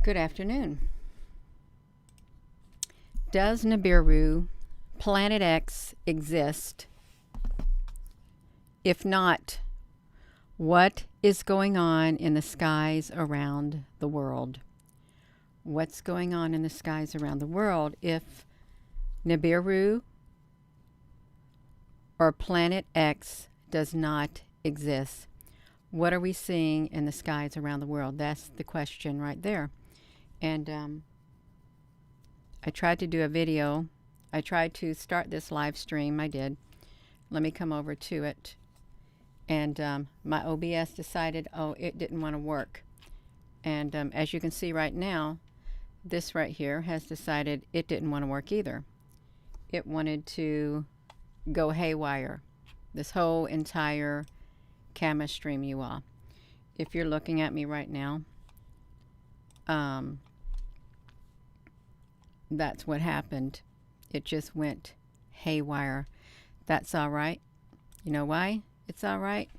Good afternoon. Does Nibiru, Planet X, exist? If not, what is going on in the skies around the world? What's going on in the skies around the world if Nibiru or Planet X does not exist? What are we seeing in the skies around the world? That's the question right there. And I tried to do a video. I tried to start this live stream. I did. Let me come over to it. And my OBS decided, it didn't want to work. And as you can see right now, this right here has decided it didn't want to work either. It wanted to go haywire. This whole entire camera stream, you all. If you're looking at me right now, that's what happened. It just went haywire. That's all right. You know why it's all right?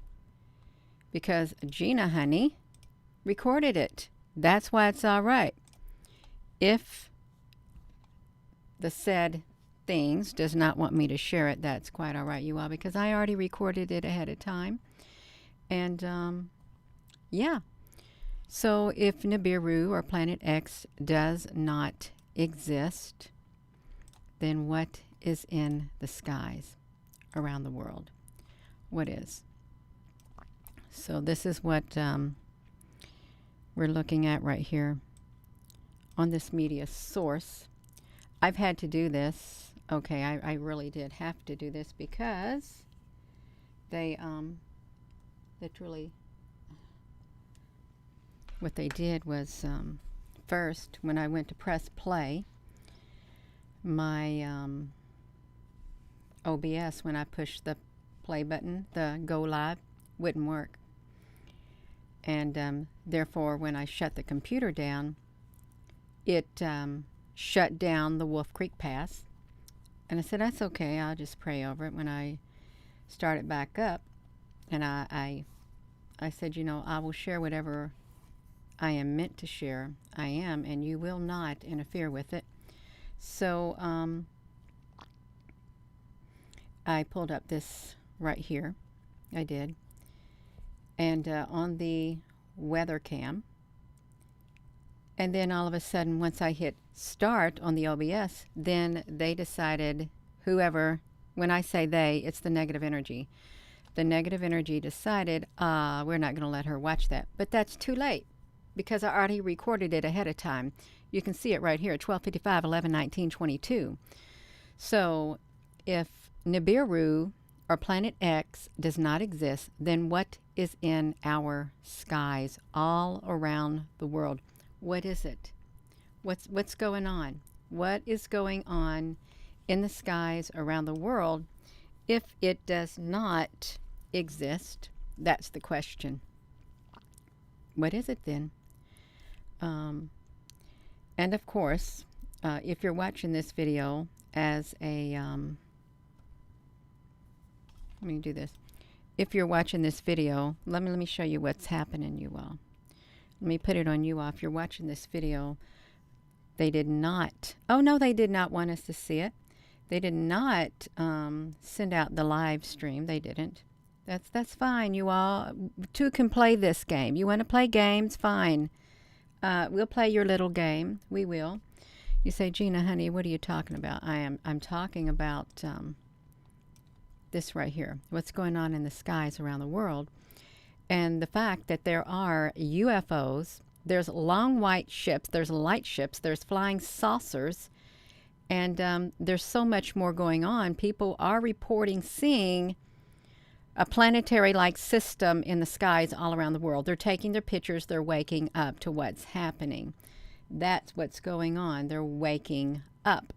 Because Gina, honey, recorded it. That's why it's all right. If the said things does not want me to share it, that's quite all right, you all, because I already recorded it ahead of time. And yeah. So if Nibiru or Planet X does not exist, then what is in the skies around the world? What is? So this is what we're looking at right here on this media source. I've had to do this. Okay, I really did have to do this because they literally, what they did was first, when I went to press play, my OBS, when I pushed the play button, the go live, wouldn't work. And therefore, when I shut the computer down, it shut down the Wolf Creek Pass. And I said, that's okay, I'll just pray over it. When I started back up, and I said, you know, I will share whatever I am meant to share. I am, and you will not interfere with it. So I pulled up this right here. I did. And on the weather cam. And then all of a sudden, once I hit start on the OBS, then they decided, whoever, when I say they, it's the negative energy. The negative energy decided, we're not going to let her watch that. But that's too late, because I already recorded it ahead of time. You can see it right here, 12:55, 11:19:22. So if Nibiru or Planet X does not exist, then what is in our skies all around the world? What is it? What's going on? What is going on in the skies around the world if it does not exist? That's the question. What is it then? And of course, if you're watching this video as a, let me do this. If you're watching this video, let me show you what's happening, you all. Let me put it on you all. If you're watching this video, they did not, oh no, they did not want us to see it. They did not send out the live stream. They didn't. That's fine, you all. Two can play this game. You want to play games? Fine. We'll play your little game. We will. You say, Gina, honey, what are you talking about? I'm talking about this right here. What's going on in the skies around the world. And the fact that there are UFOs, there's long white ships, there's light ships, there's flying saucers, and there's so much more going on. People are reporting seeing a planetary-like system in the skies all around the world. They're taking their pictures. They're waking up to what's happening. That's what's going on. They're waking up.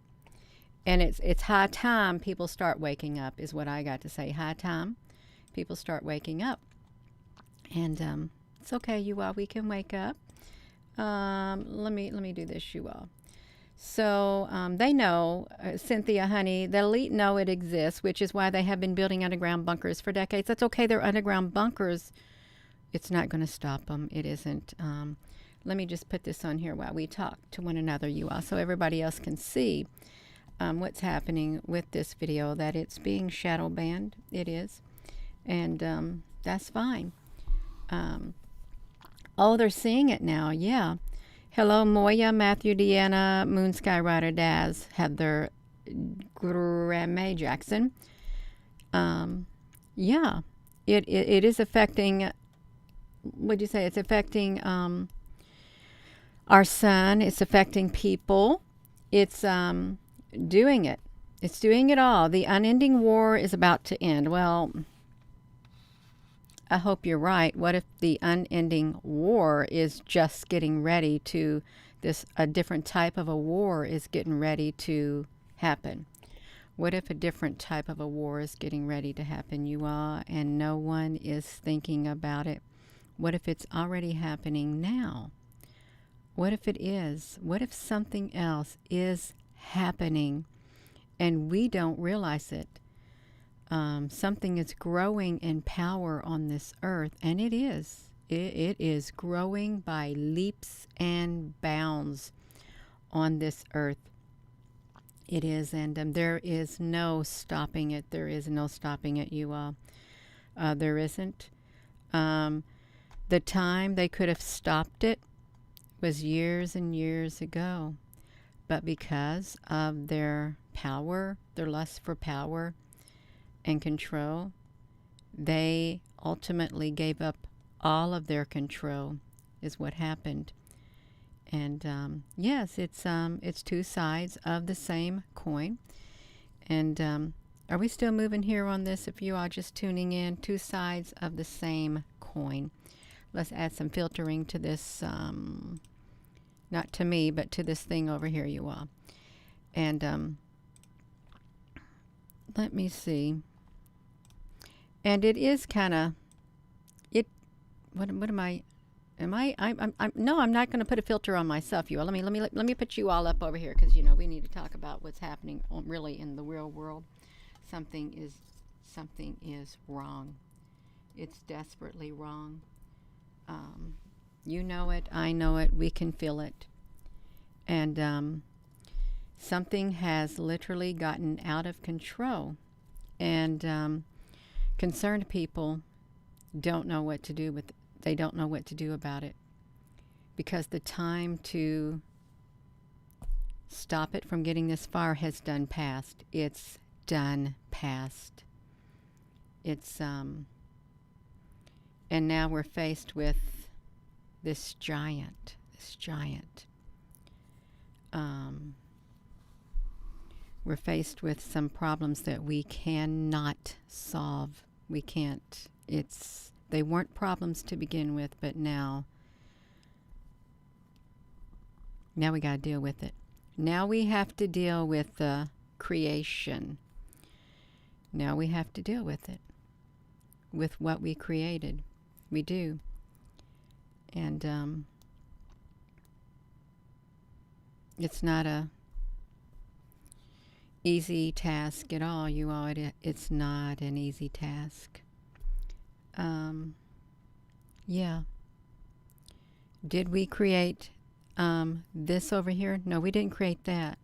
And it's high time people start waking up, is what I got to say. High time people start waking up. And it's okay, you all. We can wake up. Let me do this, you all. So they know, Cynthia, honey, the elite know it exists, which is why they have been building underground bunkers for decades. That's okay. They're underground bunkers. It's not going to stop them. It isn't. let me just put this on here while we talk to one another, you all, so everybody else can see what's happening with this video, that it's being shadow banned. It is. And that's fine. Oh, they're seeing it now. Yeah. Hello, Moya, Matthew, Deanna, Moon Skyrider, Daz, Heather, Gramme Jackson. Yeah. It is affecting, what'd you say? It's affecting our sun. It's affecting people. It's doing it. It's doing it all. The unending war is about to end. Well, I hope you're right. What if the unending war is just getting ready to, a different type of a war is getting ready to happen? What if a different type of a war is getting ready to happen, you all, and no one is thinking about it? What if it's already happening now? What if it is? What if something else is happening and we don't realize it? Something is growing in power on this earth, and it is. It is growing by leaps and bounds on this earth. It is, and there is no stopping it. There is no stopping it, you all. There isn't. The time they could have stopped it was years and years ago. But because of their power, their lust for power and control, they ultimately gave up all of their control, is what happened. And yes, it's two sides of the same coin. And are we still moving here on this? If you are just tuning in, two sides of the same coin. Let's add some filtering to this, not to me, but to this thing over here, you all. And let me see. And it is kind of, what am I? No, I'm not going to put a filter on myself, you all. Let me put you all up over here, because you know we need to talk about what's happening really in the real world. Something is wrong. It's desperately wrong. You know it. I know it. We can feel it. And something has literally gotten out of control, and concerned people don't know what to do with it. They don't know what to do about it, because the time to stop it from getting this far has done past. It's done past. It's and now we're faced with this giant. We're faced with some problems that we cannot solve. We can't. They weren't problems to begin with, but now we got to deal with it. Now we have to deal with the creation. Now we have to deal with it, with what we created. We do. And it's not a easy task at all, you all. It's not an easy task. Yeah. Did we create this over here? No, we didn't create that.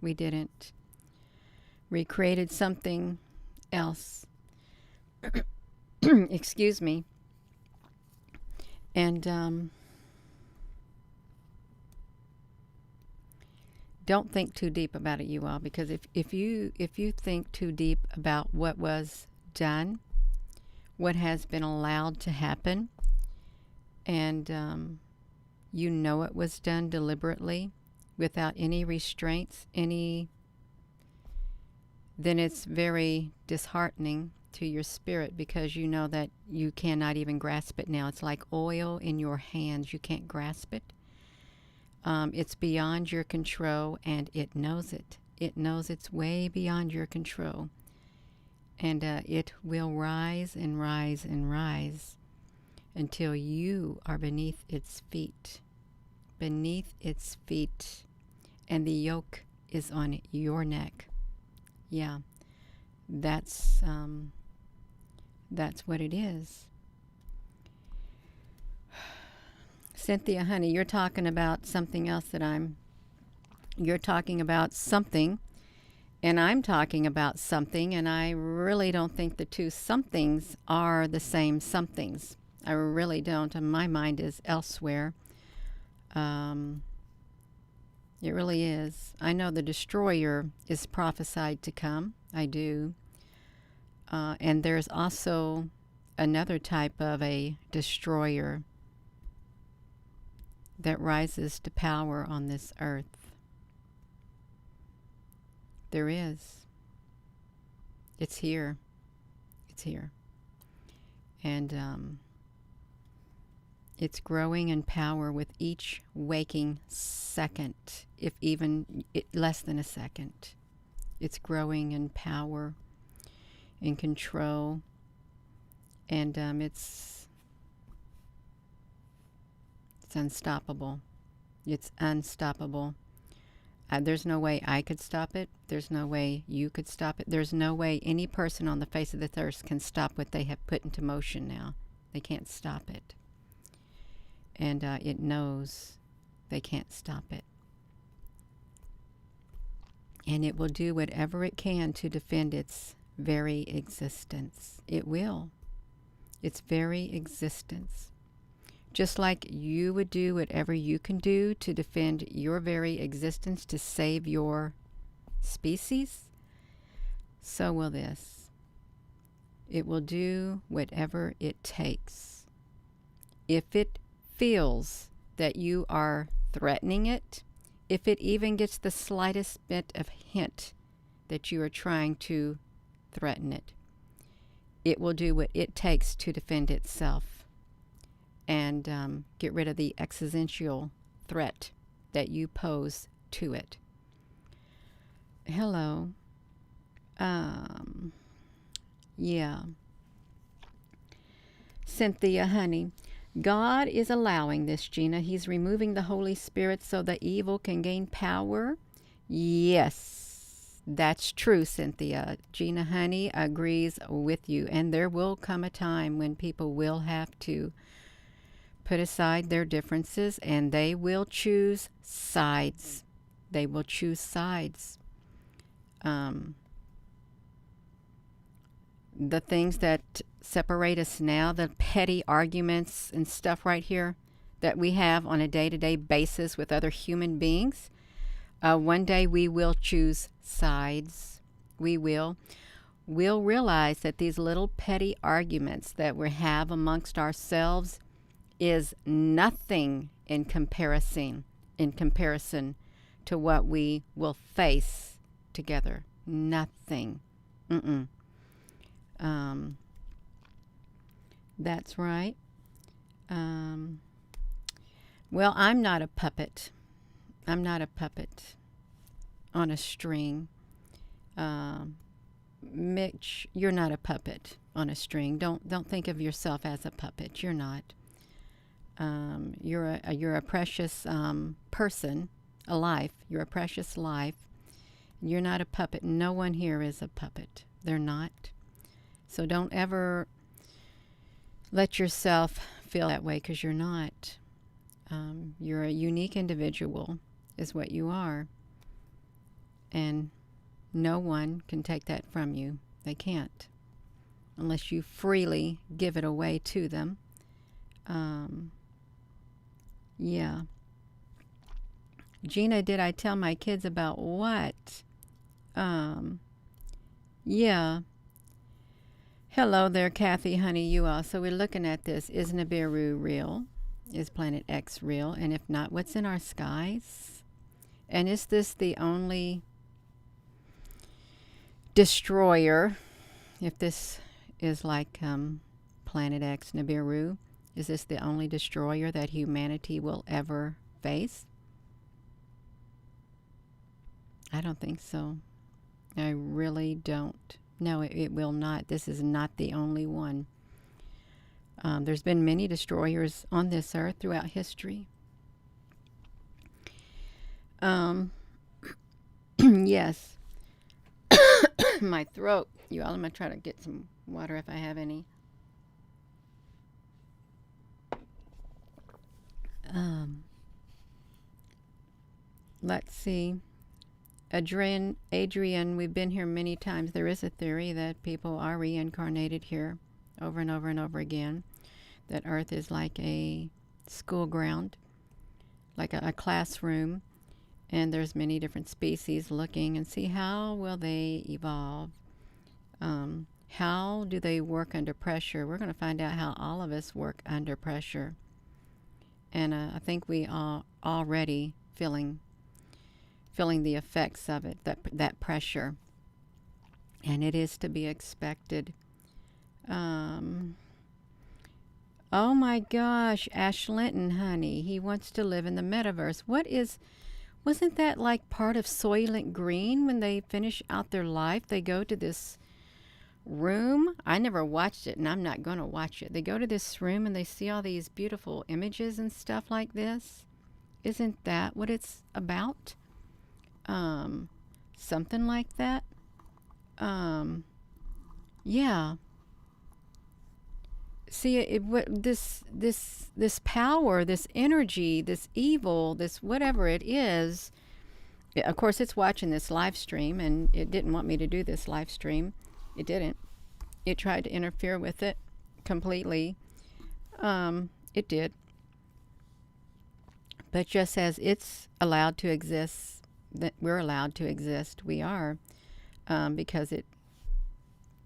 We didn't. We created something else. Excuse me. And don't think too deep about it, you all, because if you think too deep about what was done, what has been allowed to happen, and you know it was done deliberately, without any restraints, then it's very disheartening to your spirit, because you know that you cannot even grasp it now. It's like oil in your hands. You can't grasp it. It's beyond your control, and it knows it. It knows it's way beyond your control. And it will rise and rise and rise until you are beneath its feet. Beneath its feet. And the yoke is on your neck. Yeah. That's what it is. Cynthia, honey, you're talking about something else you're talking about something, and I'm talking about something, and I really don't think the two somethings are the same somethings. I really don't, and my mind is elsewhere. Um, it really is. I know the destroyer is prophesied to come. I do. And there's also another type of a destroyer that rises to power on this earth. There is. It's here. It's here. And it's growing in power with each waking second, if even less than a second. It's growing in power, in control, and it's unstoppable. It's unstoppable. There's no way I could stop it. There's no way you could stop it. There's no way any person on the face of the earth can stop what they have put into motion now. They can't stop it. And it knows they can't stop it. And it will do whatever it can to defend its very existence. It will. Its very existence. Just like you would do whatever you can do to defend your very existence to save your species, so will this. It will do whatever it takes. If it feels that you are threatening it, if it even gets the slightest bit of hint that you are trying to threaten it, it will do what it takes to defend itself and get rid of the existential threat that you pose to it. Hello. Yeah. Cynthia, honey, God is allowing this, Gina. He's removing the Holy Spirit so the evil can gain power. Yes, that's true, Cynthia. Gina, honey, agrees with you. And there will come a time when people will have to put aside their differences and they will choose sides. They will choose sides. The things that separate us now, the petty arguments and stuff right here that we have on a day-to-day basis with other human beings, one day we will choose sides. We will. We'll realize that these little petty arguments that we have amongst ourselves is nothing in comparison to what we will face together. Nothing. That's right. Well, I'm not a puppet. I'm not a puppet on a string. Mitch, you're not a puppet on a string. Don't think of yourself as a puppet. You're not. You're a precious person, a life. You're a precious life. You're not a puppet. No one here is a puppet. They're not. So don't ever let yourself feel that way, because you're not. You're a unique individual, is what you are. And no one can take that from you. They can't. Unless you freely give it away to them. Yeah. Gina, did I tell my kids about what? Yeah. Hello there, Kathy, honey, you all. So we're looking at this. Is Nibiru real? Is Planet X real? And if not, what's in our skies? And is this the only destroyer? If this is like Planet X, Nibiru, is this the only destroyer that humanity will ever face? I don't think so. I really don't. No, it will not. This is not the only one. There's been many destroyers on this earth throughout history. Yes. My throat. You all, I'm going to try to get some water if I have any. Let's see. Adrian, we've been here many times. There is a theory that people are reincarnated here over and over and over again. That Earth is like a school ground, like a classroom, and there's many different species looking and see how will they evolve. How do they work under pressure? We're going to find out how all of us work under pressure. And I think we are already feeling the effects of it, that pressure. And it is to be expected. Oh my gosh, Ash Linton, honey, he wants to live in the metaverse. Wasn't that like part of Soylent Green when they finish out their life? They go to this room. I never watched it and I'm not going to watch it. They go to this room and they see all these beautiful images and stuff like this. Isn't that what it's about? Something like that. Yeah. See, this power, this energy, this evil, this whatever it is. Of course, it's watching this live stream, and it didn't want me to do this live stream. It didn't. It tried to interfere with it completely. It did. But just as it's allowed to exist, that we're allowed to exist, we are, because it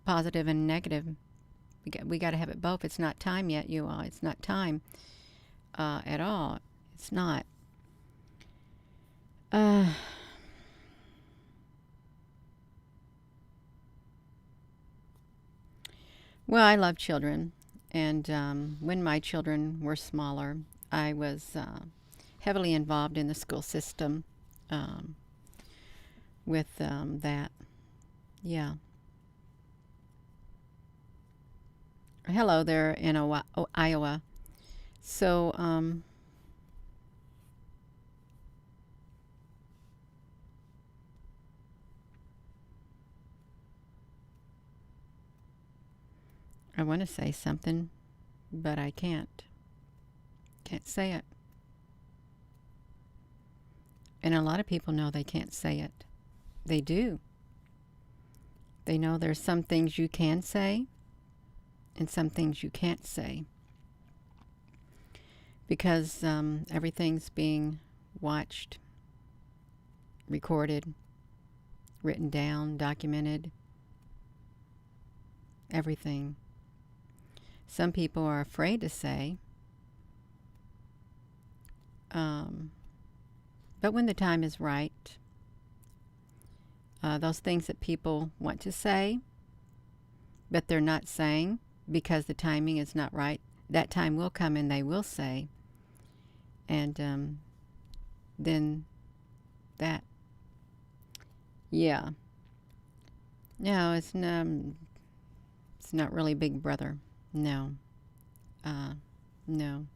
positive and negative. We got to have it both. It's not time yet, you all. It's not time at all. It's not. Well, I love children, and when my children were smaller, I was heavily involved in the school system with that. Yeah. Hello there in Iowa. So, I want to say something, but I can't. Can't say it. And a lot of people know they can't say it. They do. They know there's some things you can say and some things you can't say. Because everything's being watched, recorded, written down, documented. Everything. Some people are afraid to say. But when the time is right, those things that people want to say, but they're not saying because the timing is not right, that time will come and they will say. And then that, yeah. No, it's not really Big Brother. No. No.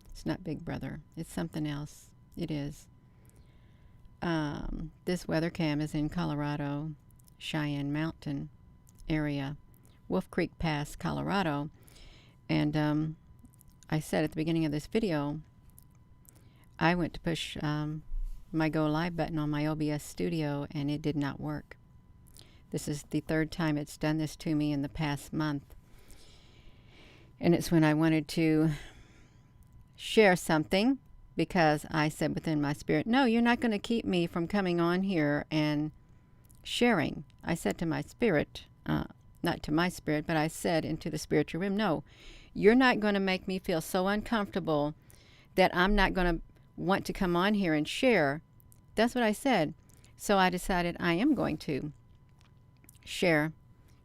It's not Big Brother. It's something else. It is. This weather cam is in Colorado, Cheyenne Mountain area, Wolf Creek Pass, Colorado. And I said at the beginning of this video, I went to push my Go Live button on my OBS Studio and it did not work. This is the third time it's done this to me in the past month. And it's when I wanted to share something, because I said within my spirit, no, you're not going to keep me from coming on here and sharing. I said to my spirit, not to my spirit, but I said into the spiritual realm, no, you're not going to make me feel so uncomfortable that I'm not going to want to come on here and share. That's what I said. So I decided I am going to share.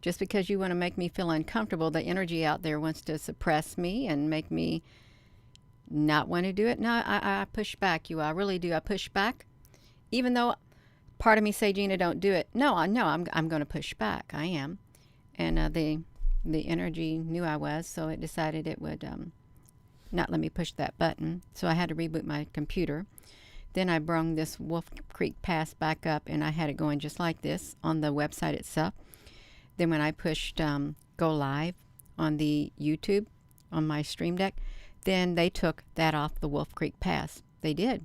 Just because you want to make me feel uncomfortable, the energy out there wants to suppress me and make me not want to do it. No, I push back, you. I really do. I push back. Even though part of me say, Gina, don't do it. No, I'm going to push back. I am. And the energy knew I was, so it decided it would not let me push that button. So I had to reboot my computer. Then I brung this Wolf Creek Pass back up, and I had it going just like this on the website itself. Then when I pushed Go Live on the YouTube, on my Stream Deck, then they took that off the Wolf Creek Pass. They did.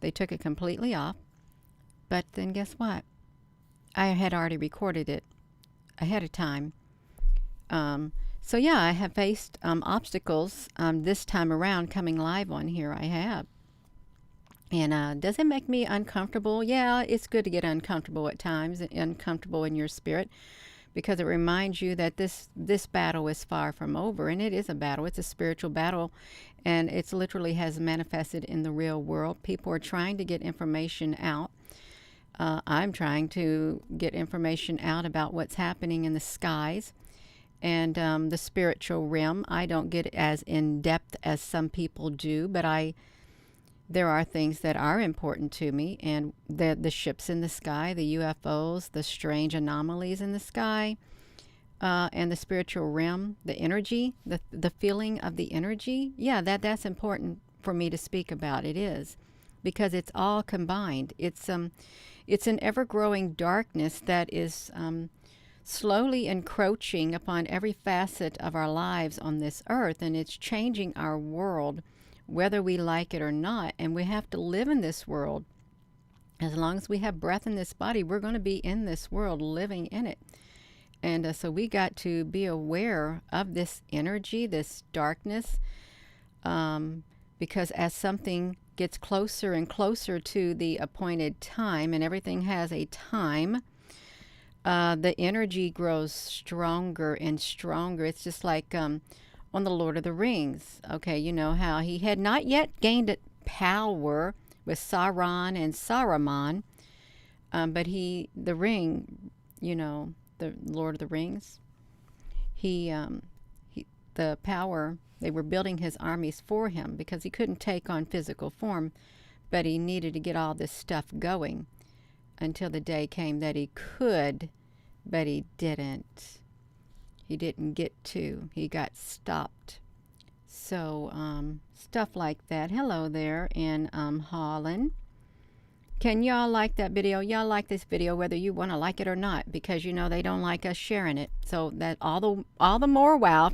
They took it completely off. But then guess what? I had already recorded it ahead of time. So yeah, I have faced obstacles this time around coming live on here. I have. And does it make me uncomfortable? Yeah, it's good to get uncomfortable at times, uncomfortable in your spirit, because it reminds you that this battle is far from over. And it is a battle. It's a spiritual battle, and it's literally has manifested in the real world. People are trying to get information out. I'm trying to get information out about what's happening in the skies and the spiritual realm. I don't get as in depth as some people do, but there are things that are important to me, and the ships in the sky, the UFOs, the strange anomalies in the sky, and the spiritual realm, the energy, the feeling of the energy. Yeah, that's important for me to speak about. It is, because it's all combined. It's an ever-growing darkness that is slowly encroaching upon every facet of our lives on this earth, and it's changing our world, whether we like it or not. And we have to live in this world. As long as we have breath in this body, we're going to be in this world, living in it. And so we got to be aware of this energy, this darkness, because as something gets closer and closer to the appointed time, and everything has a time, the energy grows stronger and stronger. It's just like on the Lord of the Rings. Okay, you know how he had not yet gained power with Sauron and Saruman, but the ring, you know, the Lord of the Rings, the power, they were building his armies for him because he couldn't take on physical form, but he needed to get all this stuff going until the day came that he could, but he didn't. He didn't get to. He got stopped. So, stuff like that. Hello there in Holland. Can y'all like that video? Y'all like this video whether you want to like it or not, because you know they don't like us sharing it. So that all the more wow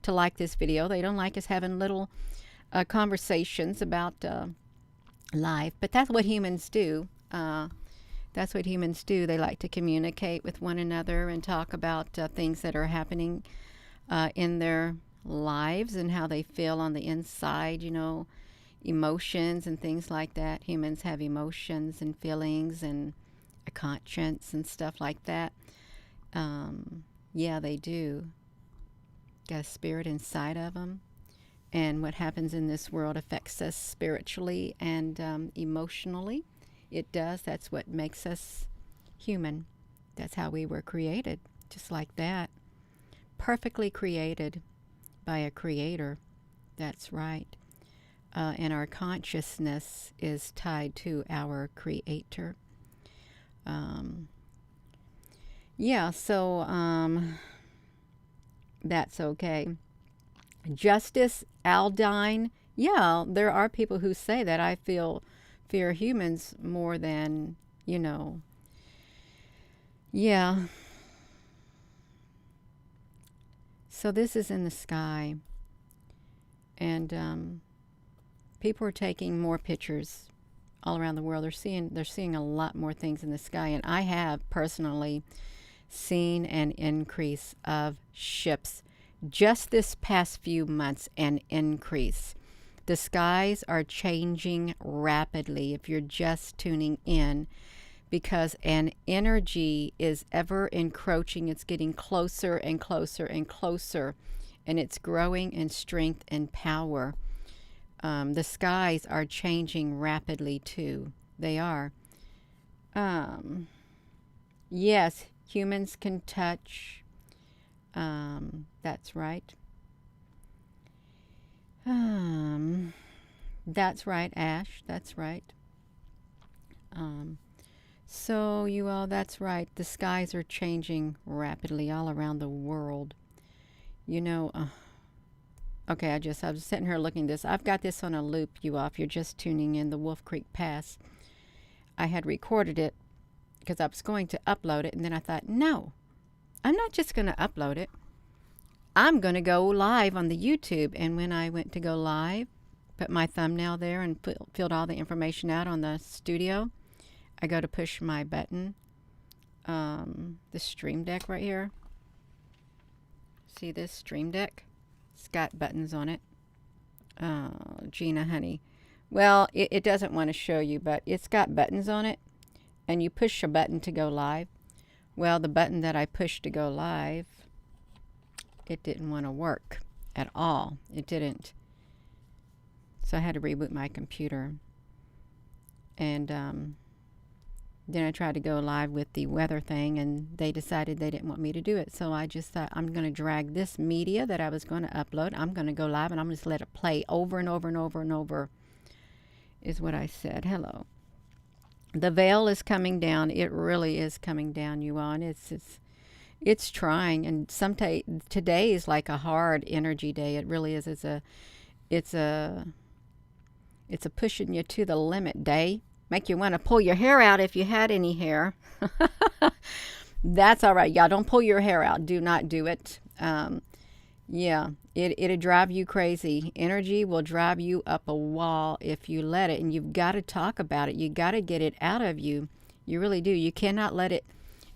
to like this video. They don't like us having little conversations about life, but that's what humans do. That's what humans do. They like to communicate with one another and talk about things that are happening in their lives and how they feel on the inside, you know, emotions and things like that. Humans have emotions and feelings and a conscience and stuff like that. Yeah, they do. Got a spirit inside of them. And what happens in this world affects us spiritually and emotionally. It does. That's what makes us human. That's how we were created, just like that. Perfectly created by a creator. That's right. And our consciousness is tied to our creator. Yeah, so that's okay. Justice Aldine. Yeah, there are people who say that. I fear humans more than, you know. Yeah. So this is in the sky. And people are taking more pictures all around the world. They're seeing a lot more things in the sky. And I have personally seen an increase of ships just this past few months, an increase. The skies are changing rapidly if you're just tuning in, because an energy is ever encroaching. It's getting closer and closer and closer, and it's growing in strength and power. The skies are changing rapidly too. They are. Yes, humans can touch. That's right. That's right, Ash. That's right. So you all, that's right. The skies are changing rapidly all around the world. You know, okay, I was sitting here looking at this. I've got this on a loop, you all, if you're just tuning in, the Wolf Creek Pass. I had recorded it because I was going to upload it, and then I thought, no, I'm not just going to upload it. I'm going to go live on the YouTube. And when I went to go live, put my thumbnail there and filled all the information out on the studio, I go to push my button, the Stream Deck right here. See this Stream Deck? It's got buttons on it. Gina, honey. Well, it doesn't want to show you, but it's got buttons on it. And you push a button to go live. Well, the button that I pushed to go live, it didn't want to work at all. It didn't. So I had to reboot my computer. And then I tried to go live with the weather thing, and they decided they didn't want me to do it. So I just thought, I'm going to drag this media that I was going to upload. I'm going to go live, and I'm just let it play over and over and over and over, is what I said. Hello. The veil is coming down. It really is coming down, you all. And it's trying. And today is like a hard energy day. It really is. It's a pushing you to the limit day. Make you want to pull your hair out if you had any hair. That's all right. Yeah, don't pull your hair out. Do not do it. Yeah, it'll drive you crazy. Energy will drive you up a wall if you let it. And you've got to talk about it. You got to get it out of you. You really do. You cannot let it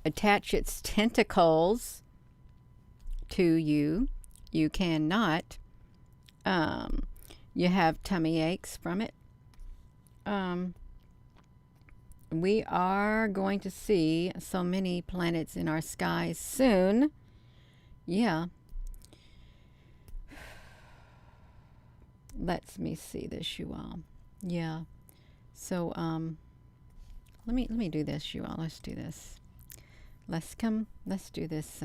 attach its tentacles to you. You cannot. You have tummy aches from it. We are going to see so many planets in our skies soon. Yeah. Let me see this, you all. Yeah. So let me do this, you all. Let's do this. Let's do this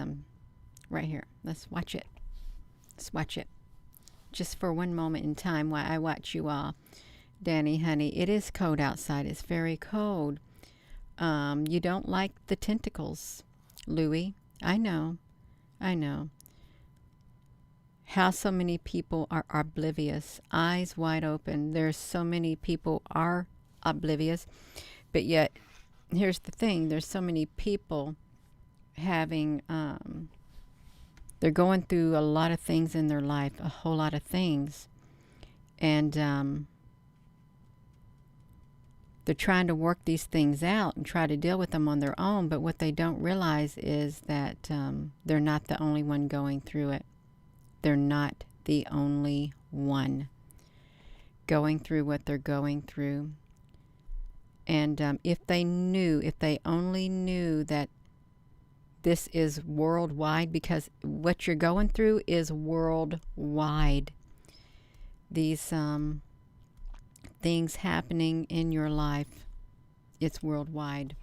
right here. Let's watch it. Let's watch it. Just for one moment in time while I watch you all. Danny, honey, it is cold outside. It's very cold. You don't like the tentacles, Louie. I know. How so many people are oblivious, eyes wide open. There's so many people are oblivious, but yet, here's the thing. There's so many people having, they're going through a lot of things in their life, a whole lot of things. And, they're trying to work these things out and try to deal with them on their own, but what they don't realize is that they're not the only one going through it. They're not the only one going through what they're going through. And if they only knew that this is worldwide, because what you're going through is worldwide. These things happening in your life, it's worldwide.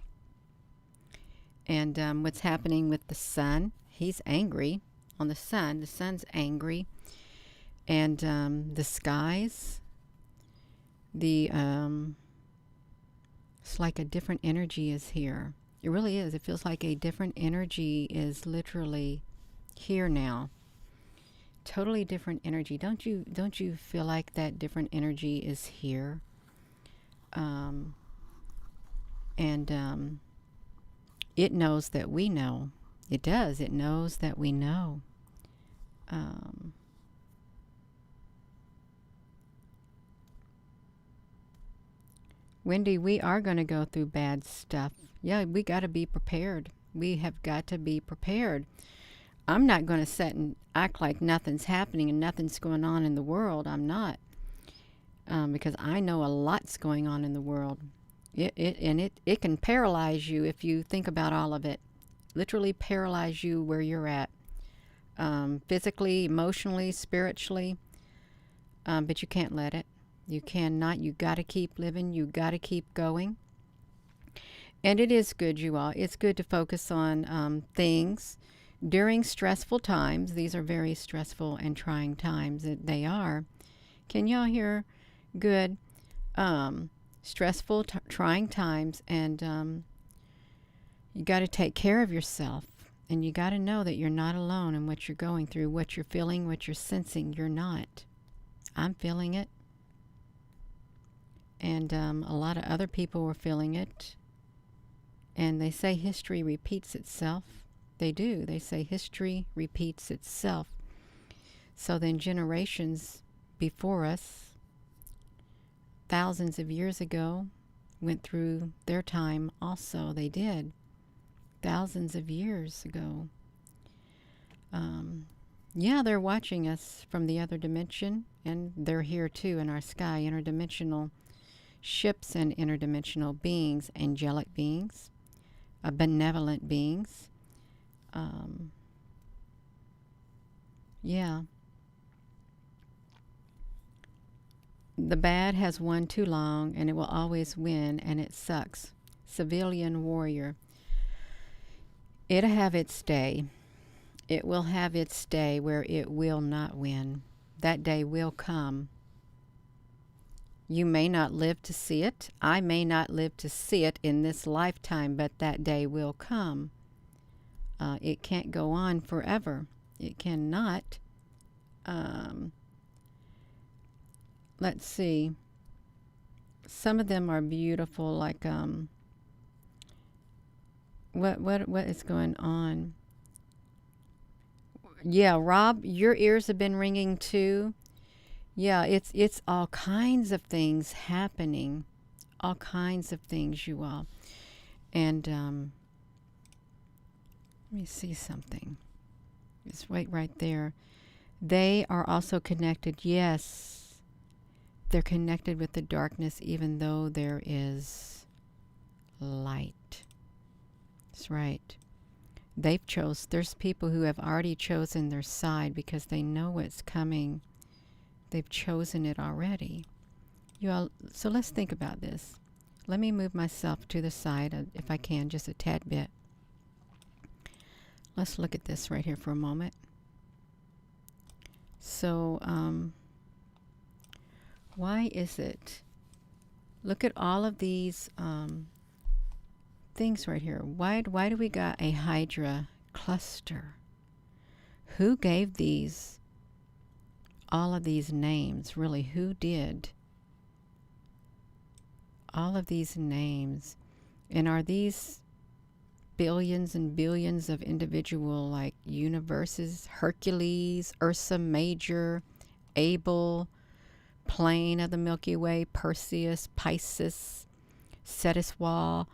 And what's happening with the sun, he's angry on the sun's angry. And the skies, it's like a different energy is here. It really is. It feels like a different energy is literally here now. Totally different energy. Don't you feel like that different energy is here? It knows that we know. It does. It knows that we know. Wendy, we are going to go through bad stuff. Yeah, we got to be prepared. We have got to be prepared. I'm not going to sit and act like nothing's happening and nothing's going on in the world. I'm not. Because I know a lot's going on in the world. It can paralyze you if you think about all of it. Literally paralyze you where you're at. Physically, emotionally, spiritually. But you can't let it. You cannot. You got to keep living. You got to keep going. And it is good, you all. It's good to focus on things during stressful times. These are very stressful and trying times. They are. Can y'all hear? Good. Stressful, trying times. And you got to take care of yourself. And you got to know that you're not alone in what you're going through, what you're feeling, what you're sensing. You're not. I'm feeling it. And a lot of other people were feeling it. And they say history repeats itself. They do. They say history repeats itself. So then generations before us, thousands of years ago, went through their time also. They did. Thousands of years ago. Yeah, they're watching us from the other dimension, and they're here too in our sky, interdimensional ships and interdimensional beings, angelic beings, benevolent beings. Yeah. The bad has won too long, and it will always win, and it sucks. Civilian warrior. It'll have its day. It will have its day where it will not win. That day will come. You may not live to see it. I may not live to see it in this lifetime, but that day will come. It can't go on forever. It cannot. Let's see. Some of them are beautiful, like what is going on? Yeah, Rob, your ears have been ringing too. Yeah, it's all kinds of things happening. All kinds of things, you all. And let me see something. Just wait right there. They are also connected. Yes, they're connected with the darkness, even though there is light. That's right. There's people who have already chosen their side because they know what's coming. They've chosen it already. You all, so let's think about this. Let me move myself to the side, if I can, just a tad bit. Let's look at this right here for a moment. So, why is it? Look at all of these things right here. Why do we got a Hydra cluster? Who gave these, all of these names? Really, who did all of these names? And are these billions and billions of individual like universes? Hercules, Ursa Major, Abel, Plane of the Milky Way, Perseus, Pisces, Cetuswal,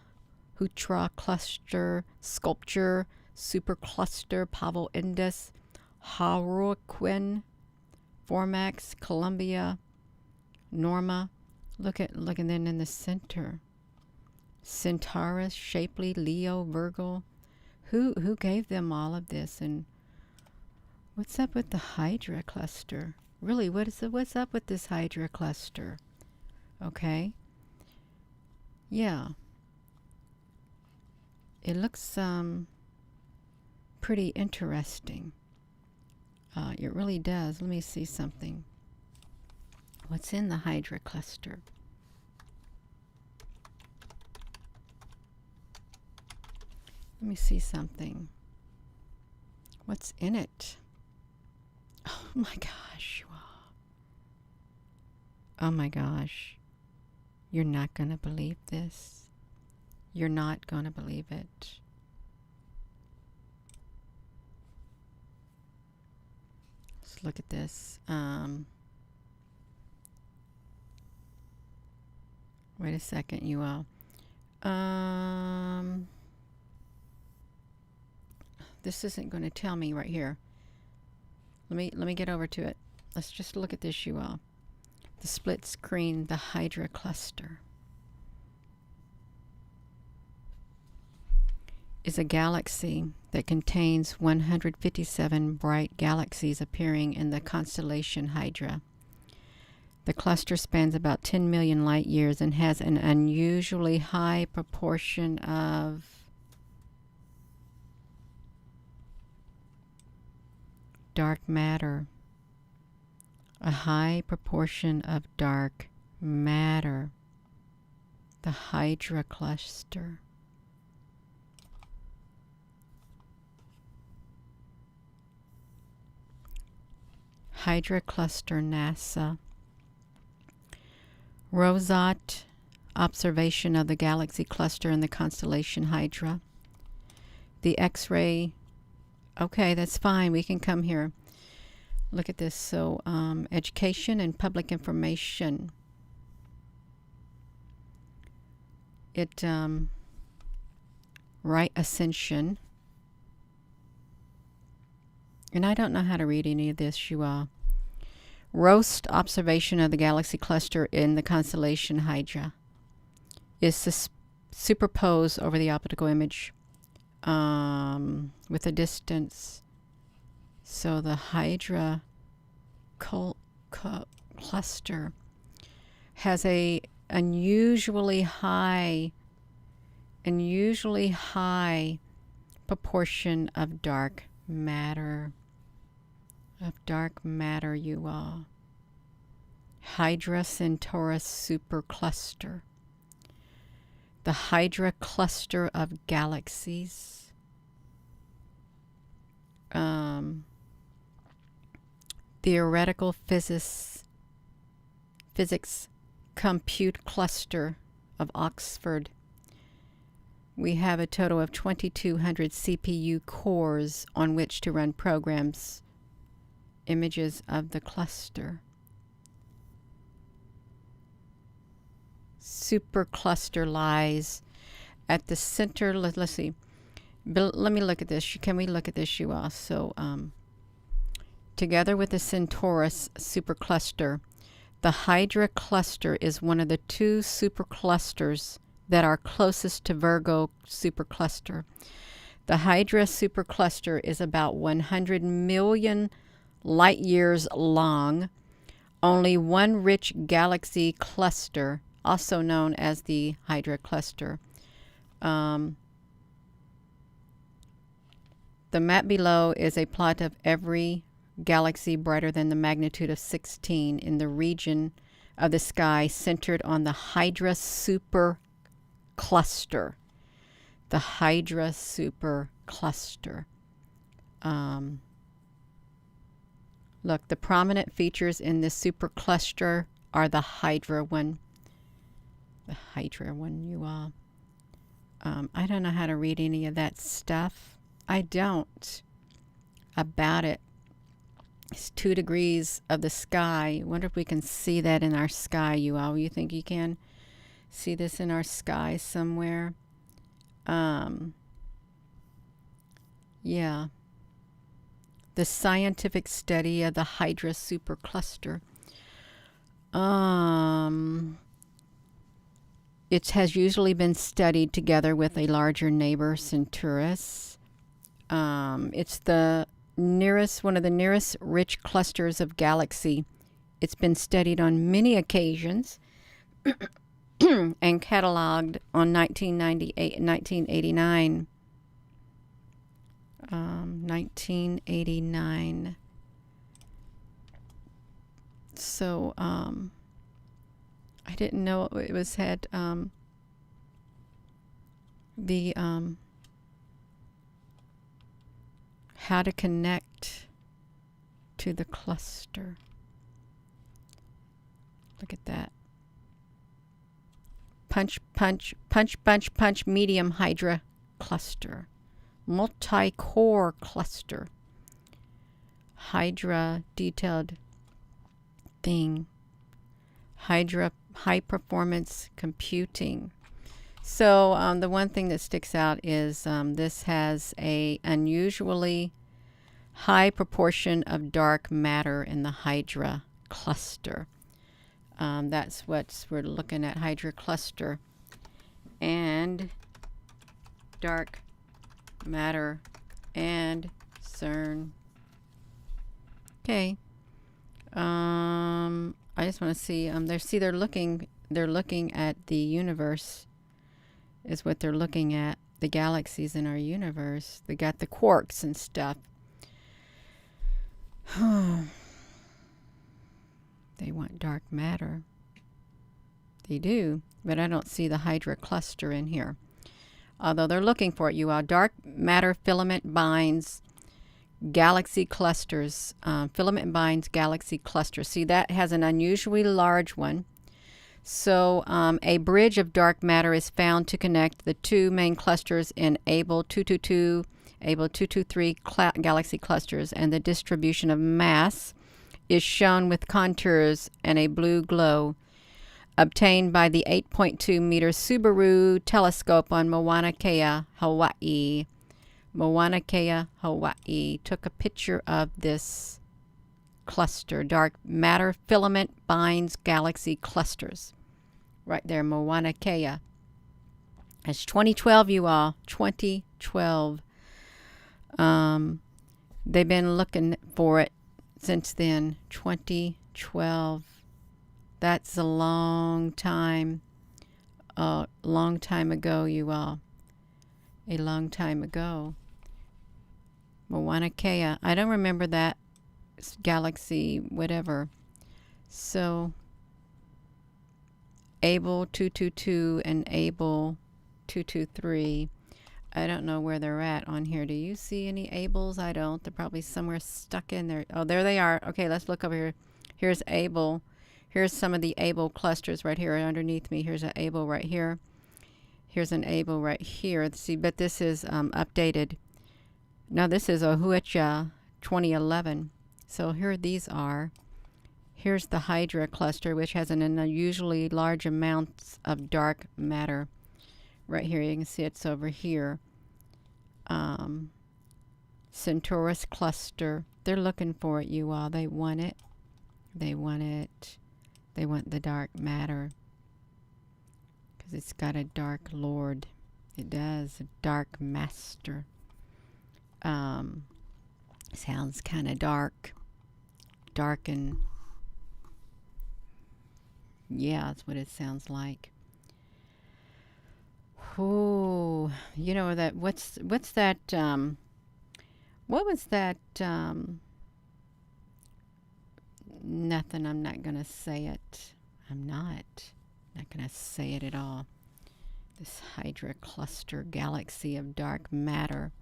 Hutra cluster, Sculpture, Supercluster, Pavel Indus, Harlequin, Formax, Columbia, Norma. Look and then in the center, Centaurus, Shapely, Leo, Virgo. Who gave them all of this? And what's up with the Hydra cluster? Really, what's up with this Hydra cluster? Okay. Yeah. It looks pretty interesting. It really does. Let me see something. What's in the Hydra cluster? Let me see something. What's in it? Oh my gosh, you all. Oh my gosh. You're not going to believe this. You're not going to believe it. Let's look at this. Wait a second, you all. This isn't going to tell me right here. Let me get over to it. Let's just look at this, you all. The split screen, the Hydra cluster, is a galaxy that contains 157 bright galaxies appearing in the constellation Hydra. The cluster spans about 10 million light years and has an unusually high proportion of dark matter. A high proportion of dark matter. The Hydra cluster. Hydra cluster, NASA. Rosat observation of the galaxy cluster in the constellation Hydra. The X-ray. Okay, that's fine. We can come here. Look at this. So, education and public information. It, right ascension. And I don't know how to read any of this, you all. Roast observation of the galaxy cluster in the constellation Hydra is superposed over the optical image with a distance. So the Hydra cluster has a unusually high proportion of dark matter. You all. Hydra Centaurus supercluster. The Hydra cluster of galaxies. Theoretical physics compute cluster of Oxford. We have a total of 2,200 CPU cores on which to run programs. Images of the cluster. Supercluster lies at the center. Let's see. Let me look at this. Can we look at this, you all? So, together with the Centaurus supercluster, the Hydra cluster is one of the two superclusters that are closest to Virgo supercluster. The Hydra supercluster is about 100 million light years long. Only one rich galaxy cluster, also known as the Hydra cluster. The map below is a plot of every galaxy brighter than the magnitude of 16 in the region of the sky centered on the Hydra supercluster. The Hydra supercluster. Look, the prominent features in this supercluster are the Hydra one. The Hydra one, you all. I don't know how to read any of that stuff. I don't. About it. It's 2 degrees of the sky. I wonder if we can see that in our sky, you all. You think you can see this in our sky somewhere? Yeah. The scientific study of the Hydra supercluster. It has usually been studied together with a larger neighbor, Centaurus. It's the nearest, one of the nearest rich clusters of galaxy. It's been studied on many occasions and cataloged on 1989. 1989. So, I didn't know it was had the how to connect to the cluster. Look at that. Punch, medium Hydra cluster. Multi-core cluster. Hydra detailed thing. Hydra high performance computing. So the one thing that sticks out is this has a unusually high proportion of dark matter in the Hydra cluster. That's what we're looking at, Hydra cluster. And dark matter and CERN. Okay. I just want to see. They're looking at the universe. Is what they're looking at. The galaxies in our universe. They got the quarks and stuff. They want dark matter. They do, but I don't see the Hydra cluster in here. Although they're looking for it, you all. Dark matter filament binds galaxy clusters. Filament binds galaxy clusters. See, that has an unusually large one. So a bridge of dark matter is found to connect the two main clusters in Able 222, Able 223 galaxy clusters, and the distribution of mass is shown with contours and a blue glow, obtained by the 8.2-meter Subaru telescope on Mauna Kea, Hawaii. Mauna Kea, Hawaii took a picture of this cluster. Dark matter filament binds galaxy clusters. Right there, Mauna Kea. It's 2012, you all. 2012. They've been looking for it since then. 2012. That's a long time. A long time ago, you all. A long time ago. Mauna Kea. I don't remember that galaxy, whatever. So, Able 222 and Able 223. I don't know where they're at on here. Do you see any Ables? I don't. They're probably somewhere stuck in there. Oh, there they are. Okay, let's look over here. Here's Able. Here's some of the Able clusters right here underneath me. Here's an Able right here. Here's an Able right here. See, but this is updated. Now this is Ohuacha 2011. So here these are. Here's the Hydra cluster, which has an unusually large amounts of dark matter. Right here, you can see it's over here. Centaurus cluster. They're looking for it, you all. They want it. They want it. They want the dark matter. Because it's got a dark lord. It does. A dark master. Sounds kind of dark. Dark and... yeah, that's what it sounds like. Oh, you know that, what's that, what was that, nothing, I'm not going to say it. I'm not going to say it at all. This Hydra cluster galaxy of dark matter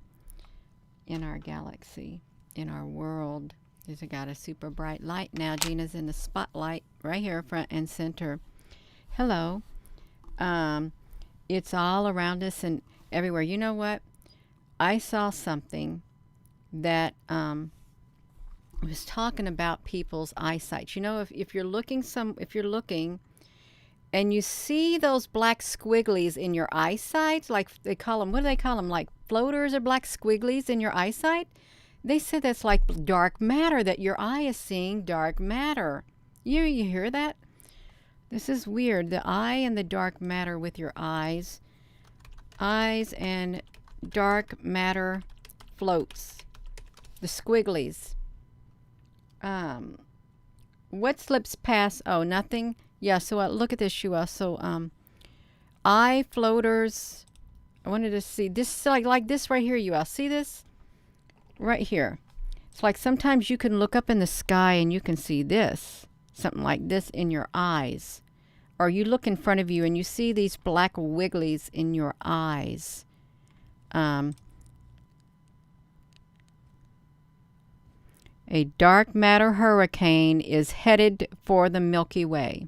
in our galaxy, in our world. It's got a super bright light now. Gina's in the spotlight right here, front and center. Hello. It's all around us and everywhere. You know what? I saw something that was talking about people's eyesight. You know, if you're looking and you see those black squigglies in your eyesight, like they call them, what do they call them? Like floaters or black squigglies in your eyesight? They said that's like dark matter, that your eye is seeing dark matter. You hear that? This is weird. The eye and the dark matter with your eyes. Eyes and dark matter floats. The squigglies. What slips past? Oh, nothing? Yeah, so look at this, Shua. So, eye floaters. I wanted to see this, like this right here, you all. See this? Right here. It's like sometimes you can look up in the sky and you can see this. Something like this in your eyes. Or you look in front of you and you see these black wigglies in your eyes. A dark matter hurricane is headed for the Milky Way.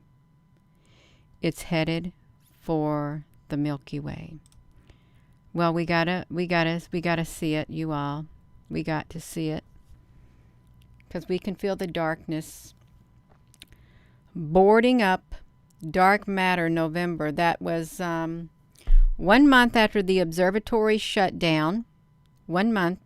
It's headed for the Milky Way. Well, we gotta see it, you all. We got to see it. Because we can feel the darkness. Boarding up dark matter November. That was 1 month after the observatory shut down. 1 month.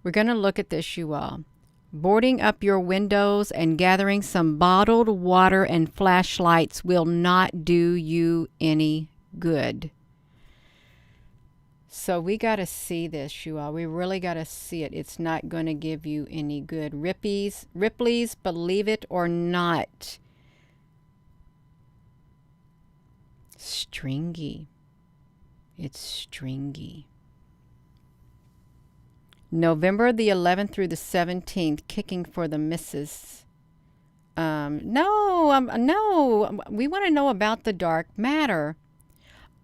We're going to look at this, you all. Boarding up your windows and gathering some bottled water and flashlights will not do you any good. So we got to see this, you all. We really got to see it. It's not going to give you any good. Ripley's, believe it or not. Stringy. It's stringy. November the 11th through the 17th, kicking for the missus. No, we want to know about the dark matter.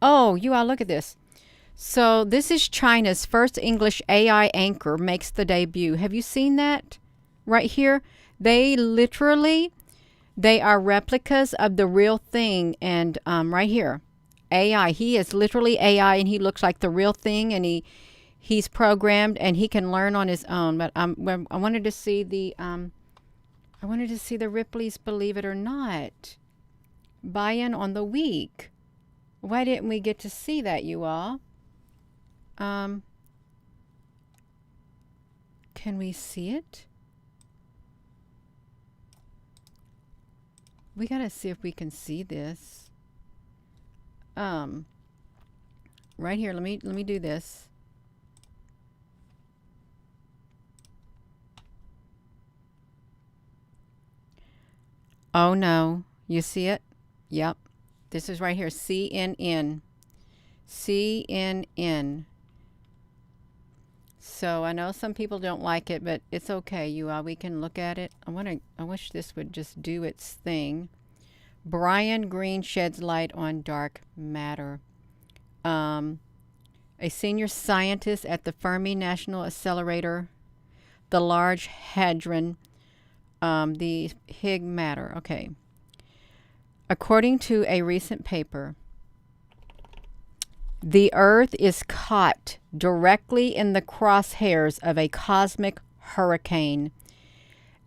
Oh, you all, look at this. So this is China's first English AI anchor makes the debut. Have you seen that? Right here. They are replicas of the real thing. And right here, AI. He is literally AI and he looks like the real thing and he's programmed and he can learn on his own. But I wanted to see the I wanted to see the Ripley's Believe It or Not. Buy-in on the week. Why didn't we get to see that, you all? Can we see it? We gotta see if we can see this. Right here, let me do this. Oh no, you see it? Yep. This is right here, CNN. CNN. So I know some people don't like it, but it's okay, you all. We can look at it. I wish this would just do its thing. Brian Greene sheds light on dark matter. A senior scientist at the Fermi National Accelerator, the Large Hadron, the Higgs matter. Okay. According to a recent paper, the Earth is caught directly in the crosshairs of a cosmic hurricane.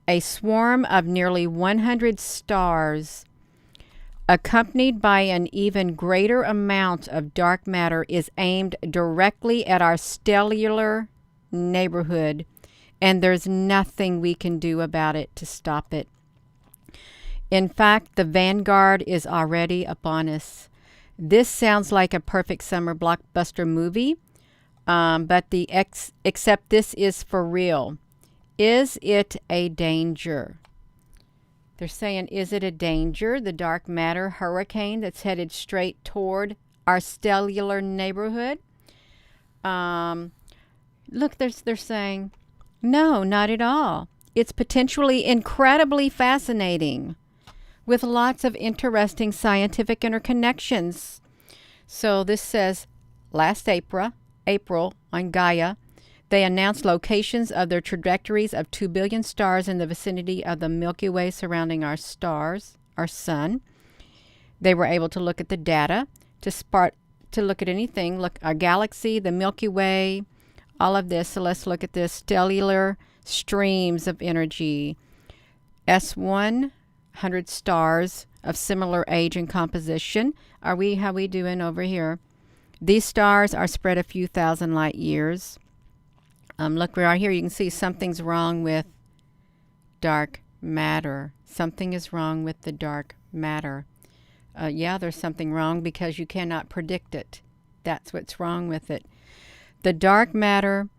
A swarm of nearly 100 stars, accompanied by an even greater amount of dark matter, is aimed directly at our stellar neighborhood, and there's nothing we can do about it to stop it. In fact, the vanguard is already upon us. This sounds like a perfect summer blockbuster movie, but except this is for real. Is it a danger? They're saying, is it a danger, the dark matter hurricane that's headed straight toward our stellar neighborhood? Look, they're saying, no, not at all. It's potentially incredibly fascinating, with lots of interesting scientific interconnections. So this says, last April on Gaia, they announced locations of their trajectories of 2 billion stars in the vicinity of the Milky Way surrounding our stars, our sun. They were able to look at the data to look at anything, look our galaxy, the Milky Way, all of this. So let's look at this stellar streams of energy. S1, 100 stars of similar age and composition. How we doing over here? These stars are spread a few thousand light years. Look right here, you can see something's wrong with dark matter. Something is wrong with the dark matter. Yeah, there's something wrong because you cannot predict it. That's what's wrong with it. The dark matter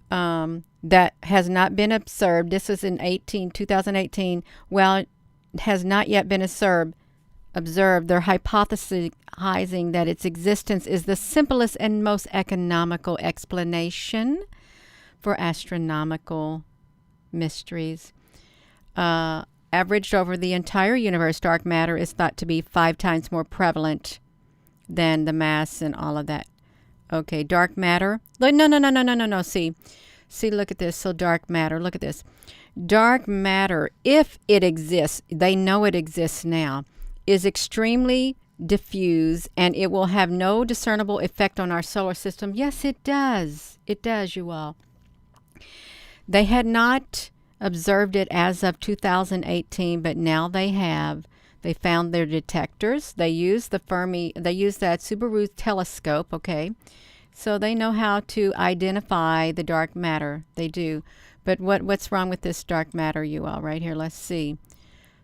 that has not been observed, this was in 2018, well, it has not yet been observed. They're hypothesizing that its existence is the simplest and most economical explanation for astronomical mysteries. Averaged over the entire universe, dark matter is thought to be 5 times more prevalent than the mass and all of that. Okay, dark matter. No. See, look at this. So dark matter, look at this. Dark matter, if it exists, they know it exists now, is extremely diffuse, and it will have no discernible effect on our solar system. Yes, it does. It does, you all. They had not observed it as of 2018, but now they have. They found their detectors. They use that Subaru telescope, okay? So they know how to identify the dark matter. They do. But what's wrong with this dark matter, you all? Right here, let's see.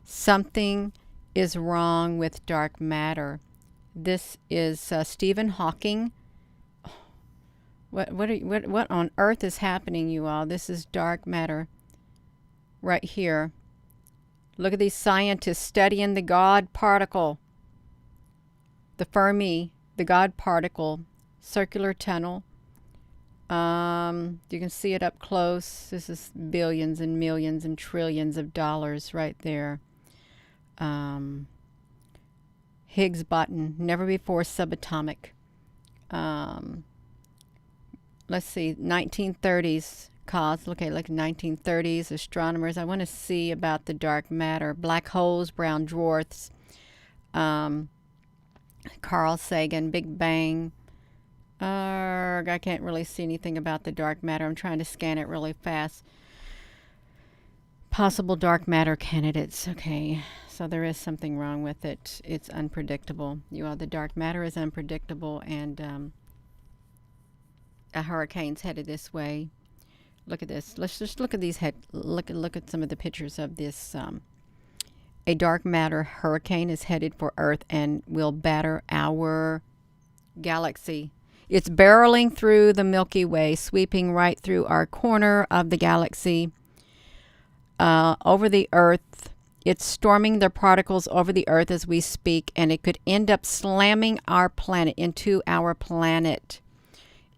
Something is wrong with dark matter. This is Stephen Hawking. What on earth is happening, you all? This is dark matter right here. Look at these scientists studying the God particle, the Fermi, the God particle, circular tunnel. You can see it up close. This is billions and millions and trillions of dollars right there. Higgs boson, never before subatomic. Let's see, 1930s cause. Okay, look, 1930s astronomers. I want to see about the dark matter, black holes, brown dwarfs. Carl Sagan, Big Bang. I can't really see anything about the dark matter. I'm trying to scan it really fast. Possible dark matter candidates. Okay, so there is something wrong with it. It's unpredictable. The dark matter is unpredictable, and a hurricane's headed this way. Look at this. Let's just look at these look at some of the pictures of this. A dark matter hurricane is headed for Earth and will batter our galaxy. It's barreling through the Milky Way, sweeping right through our corner of the galaxy, over the Earth. It's storming the particles over the Earth as we speak, and it could end up slamming our planet into our planet.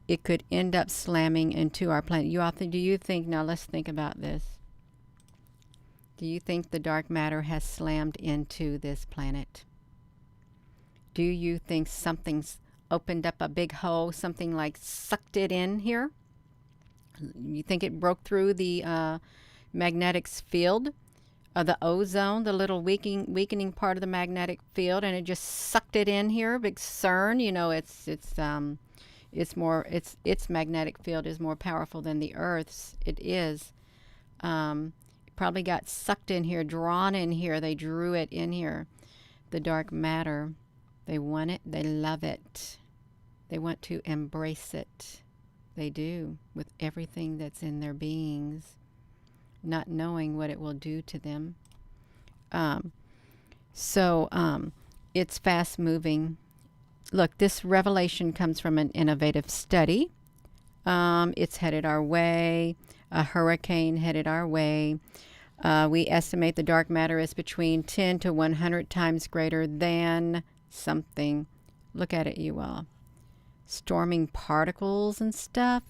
It could end up slamming into our planet. Do you think, now let's think about this. Do you think the dark matter has slammed into this planet? Do you think something's opened up a big hole, something like sucked it in here? You think it broke through the magnetic field of the ozone, the little weakening part of the magnetic field, and it just sucked it in here? Big CERN, its magnetic field is more powerful than the Earth's. It is. Probably got sucked in here, drawn in here. They drew it in here. The dark matter. They want it. They love it. They want to embrace it. They do, with everything that's in their beings, not knowing what it will do to them. It's fast moving. Look, this revelation comes from an innovative study. It's headed our way. A hurricane headed our way. We estimate the dark matter is between 10 to 100 times greater than something. Look at it, you all. Storming particles and stuff.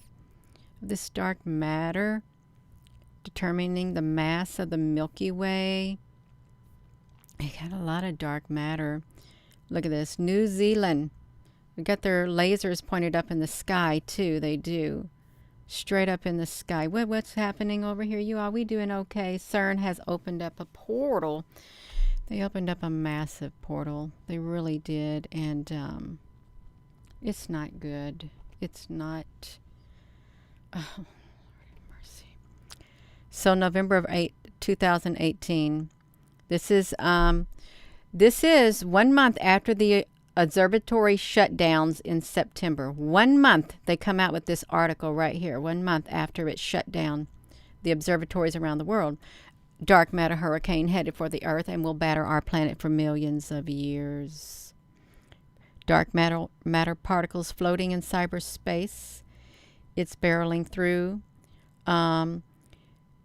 This dark matter determining the mass of the Milky Way. They got a lot of dark matter. Look at this. New Zealand. We got their lasers pointed up in the sky, too. They do. Straight up in the sky. What's happening over here? You all, we doing okay? CERN has opened up a portal. They opened up a massive portal. They really did. And it's not good. It's not. Oh, Lord have mercy. So November of 2018. This is 1 month after the observatory shutdowns in September. 1 month, they come out with this article right here. 1 month after it shut down the observatories around the world. Dark matter hurricane headed for the Earth and will batter our planet for millions of years. Dark matter particles floating in cyberspace. It's barreling through.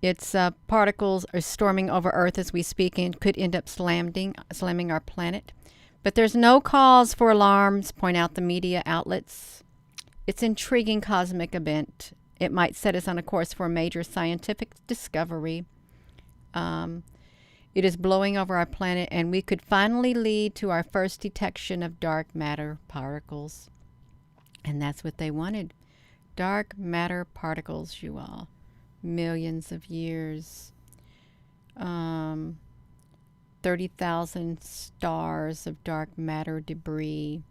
Its particles are storming over Earth as we speak and could end up slamming our planet. But there's no cause for alarms, point out the media outlets. It's an intriguing cosmic event. It might set us on a course for a major scientific discovery. It is blowing over our planet, and we could finally lead to our first detection of dark matter particles. And that's what they wanted. Dark matter particles, you all. Millions of years. 30,000 stars of dark matter debris.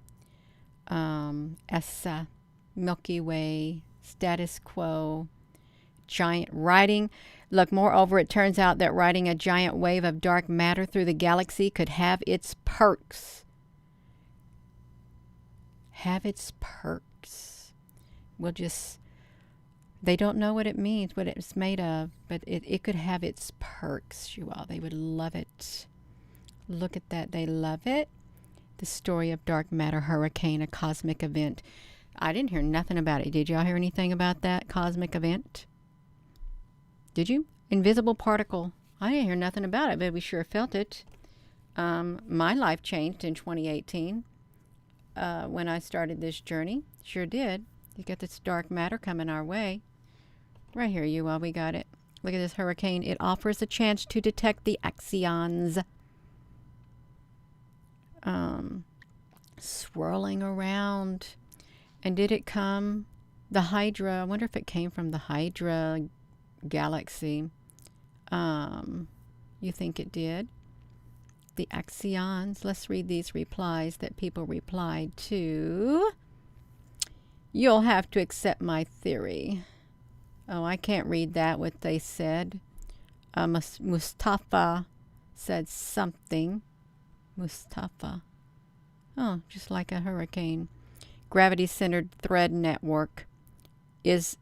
ESA, Milky Way, status quo, giant riding. Look, moreover, it turns out that riding a giant wave of dark matter through the galaxy could have its perks. Have its perks. They don't know what it means, what it's made of, but it could have its perks, you all. They would love it. Look at that. They love it. The story of dark matter hurricane, a cosmic event. I didn't hear nothing about it. Did y'all hear anything about that cosmic event? Did you? Invisible particle. I didn't hear nothing about it, but we sure felt it. My life changed in 2018 when I started this journey. Sure did. You got this dark matter coming our way. Right here, you all. We got it. Look at this hurricane. It offers a chance to detect the axions. Swirling around. And did it come? The Hydra. I wonder if it came from the Hydra galaxy. You think it did? The axions. Let's read these replies that people replied to. You'll have to accept my theory. Oh, I can't read that, what they said. Mustafa said something. Mustafa. Oh, just like a hurricane. Gravity-centered thread network is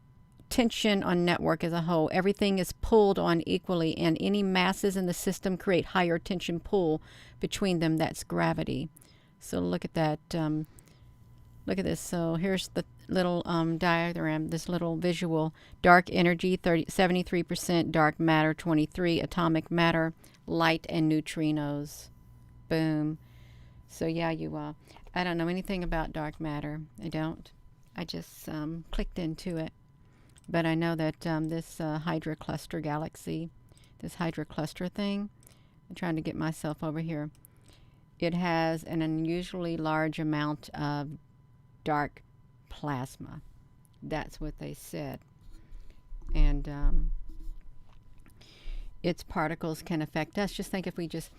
tension on network as a whole. Everything is pulled on equally, and any masses in the system create higher tension pull between them. That's gravity. So look at that. Look at this. So here's the little diagram, this little visual. Dark energy, 73%, dark matter, 23%, atomic matter, light, and neutrinos. Boom. So yeah, I don't know anything about dark matter. I don't. I just clicked into it. But I know that this Hydra cluster galaxy, this Hydra cluster thing, I'm trying to get myself over here. It has an unusually large amount of dark plasma. That's what they said. And its particles can affect us. Just think if we just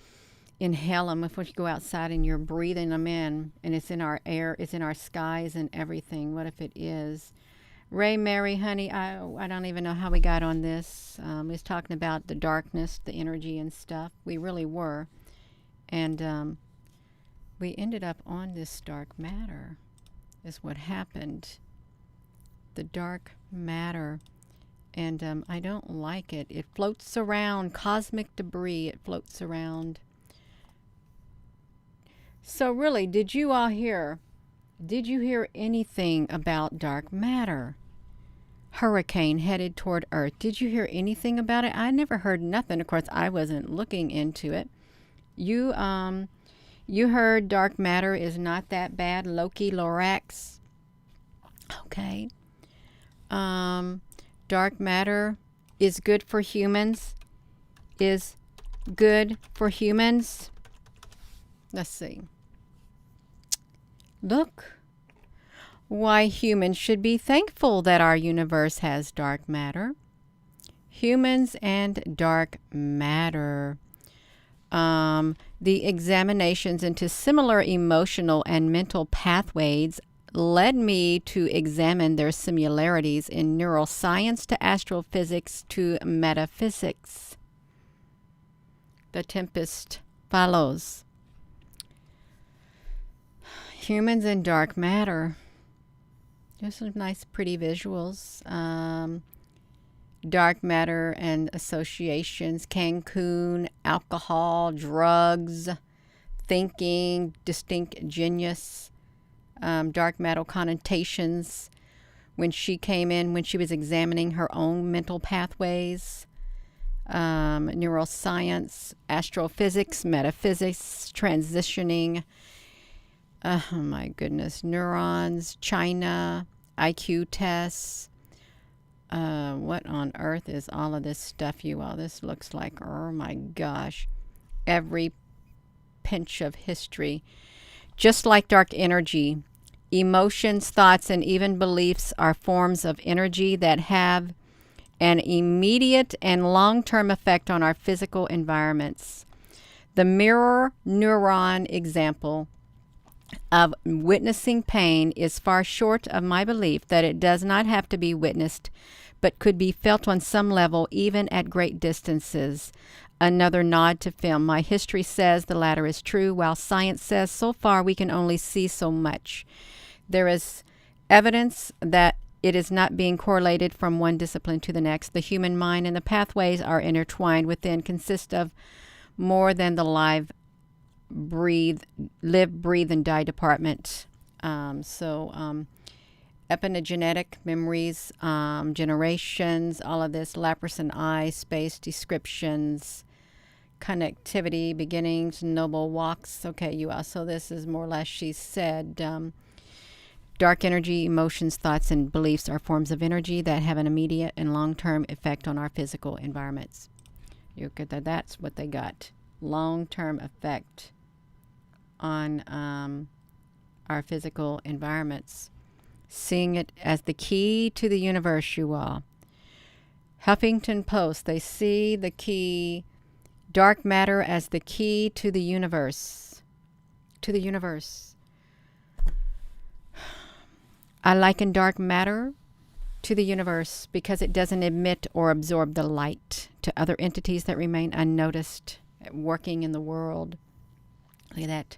inhale them, if we go outside and you're breathing them in, and it's in our air, it's in our skies and everything. What if it is? Ray, Mary, honey, I don't even know how we got on this. It's talking about the darkness, the energy and stuff. We really were. And we ended up on this dark matter is what happened. The dark matter. And I don't like it. It floats around. Cosmic debris. It floats around. So really, did you hear anything about dark matter? Hurricane headed toward Earth. Did you hear anything about it? I never heard nothing. Of course, I wasn't looking into it. You heard dark matter is not that bad. Loki, Lorax. Okay. Dark matter is good for humans. Is good for humans. Let's see. Look. Why humans should be thankful that our universe has dark matter. Humans and dark matter. The examinations into similar emotional and mental pathways led me to examine their similarities in neuroscience to astrophysics to metaphysics. The tempest follows. Humans and dark matter. There's some nice, pretty visuals. Dark matter and associations. Cancun, alcohol, drugs, thinking, distinct genius. Dark matter connotations. When she came in, when she was examining her own mental pathways. Neuroscience, astrophysics, metaphysics, transitioning. Oh my goodness. Neurons, China, IQ tests. What on earth is all of this stuff, you all? This looks like, oh my gosh, every pinch of history. Just like dark energy, emotions, thoughts, and even beliefs are forms of energy that have an immediate and long-term effect on our physical environments. The mirror neuron example of witnessing pain is far short of my belief that it does not have to be witnessed, but could be felt on some level even at great distances. Another nod to film. My history says the latter is true, while science says so far we can only see so much. There is evidence that it is not being correlated from one discipline to the next. The human mind and the pathways are intertwined within, consist of more than the live, breathe, and die department. Epigenetic memories, generations, all of this, Lapras and I, space descriptions, connectivity, beginnings, noble walks. Okay, you all. So this is more or less, she said, dark energy, emotions, thoughts, and beliefs are forms of energy that have an immediate and long-term effect on our physical environments. You get that? That's what they got. Long-term effect on our physical environments. Seeing it as the key to the universe, you all. Huffington Post, they see the key, dark matter as the key to the universe. To the universe. I liken dark matter to the universe because it doesn't emit or absorb the light. to other entities that remain unnoticed, working in the world. Look at that.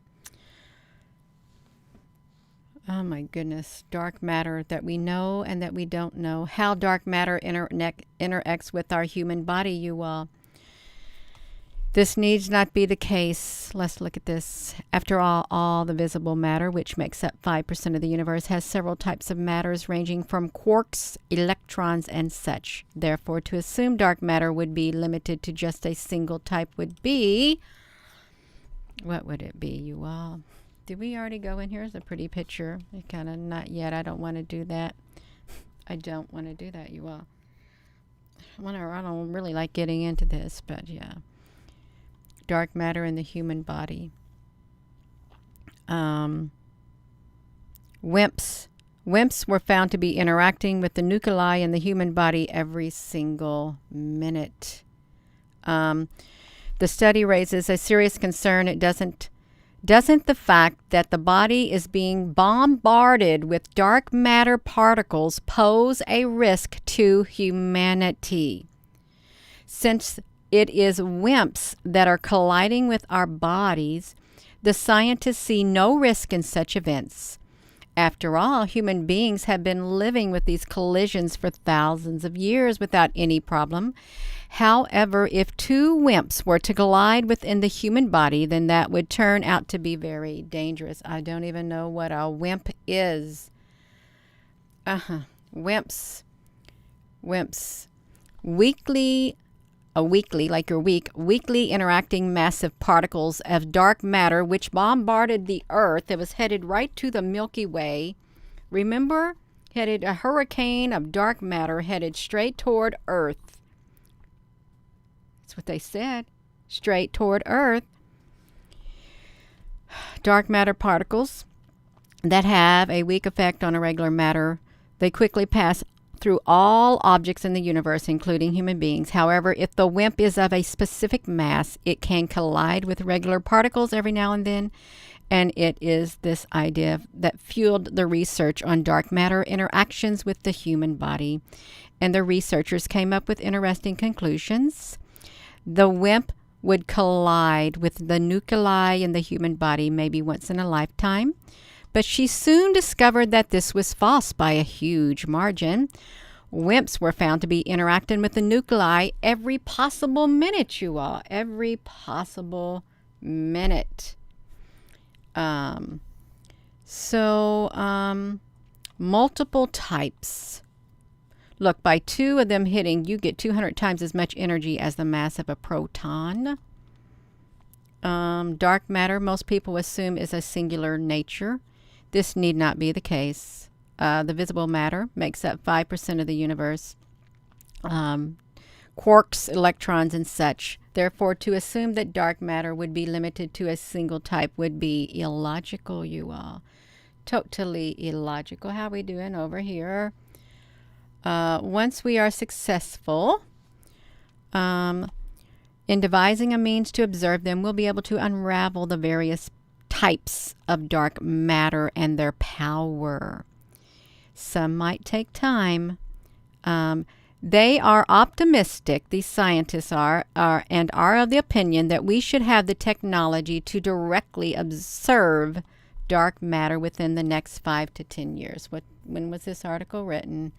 Oh my goodness. Dark matter that we know and that we don't know. How dark matter interacts with our human body, you all. This needs not be the case. Let's look at this. After all the visible matter, which makes up 5% of the universe, has several types of matters ranging from quarks, electrons, and such. Therefore, to assume dark matter would be limited to just a single type would be... What would it be, you all? Did we already go in here? It's a pretty picture. Kind of not yet. I don't want to do that. I don't want to do that, you all. I don't really like getting into this, but yeah. Dark matter in the human body. Wimps. Wimps were found to be interacting with the nuclei in the human body every single minute. The study raises a serious concern. Doesn't the fact that the body is being bombarded with dark matter particles pose a risk to humanity? Since it is WIMPs that are colliding with our bodies, the scientists see no risk in such events. After all, human beings have been living with these collisions for thousands of years without any problem. However, if two WIMPs were to collide within the human body, then that would turn out to be very dangerous. I don't even know what a WIMP is. WIMPs. Weekly, like your week, weekly interacting massive particles of dark matter which bombarded the Earth. It was headed right to the Milky Way. Remember? Headed a hurricane of dark matter headed straight toward Earth. That's what they said. Straight toward Earth. Dark matter particles that have a weak effect on irregular matter, they quickly pass through all objects in the universe, including human beings. However, if the WIMP is of a specific mass, it can collide with regular particles every now and then. And it is this idea that fueled the research on dark matter interactions with the human body. And the researchers came up with interesting conclusions. The WIMP would collide with the nuclei in the human body maybe once in a lifetime. But she soon discovered that this was false by a huge margin. WIMPs were found to be interacting with the nuclei every possible minute, you all. Every possible minute. Multiple types. Look, by two of them hitting, you get 200 times as much energy as the mass of a proton. Dark matter, most people assume, is a singular nature. This need not be the case. The visible matter makes up 5% of the universe. Quarks, electrons, and such. Therefore, to assume that dark matter would be limited to a single type would be illogical, you all. Totally illogical. How we doing over here? Once we are successful in devising a means to observe them, we'll be able to unravel the various types of dark matter and their power. Some might take time. They are optimistic, these scientists are of the opinion that we should have the technology to directly observe dark matter within the next 5 to 10 years. When was this article written?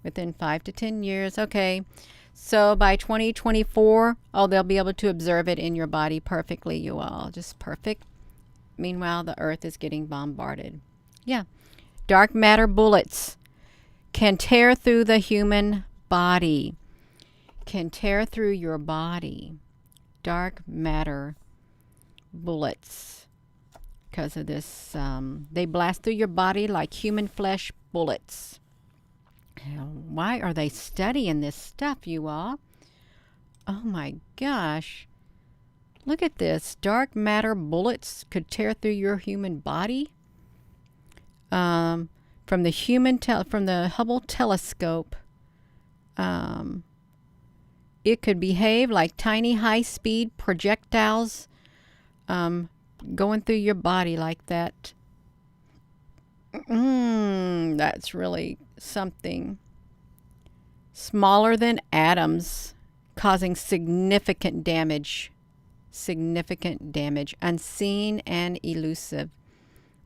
Within 5 to 10 years. Okay. So by 2024, they'll be able to observe it in your body perfectly, you all. Just perfect. Meanwhile, the Earth is getting bombarded. Yeah. Dark matter bullets can tear through the human body. Can tear through your body. Dark matter bullets. Because of this, they blast through your body like human flesh bullets. Why are they studying this stuff, you all? Oh my gosh. Look at this. Dark matter bullets could tear through your human body. From the Hubble telescope, it could behave like tiny high-speed projectiles going through your body like that. That's really something. Smaller than atoms causing significant damage, unseen and elusive,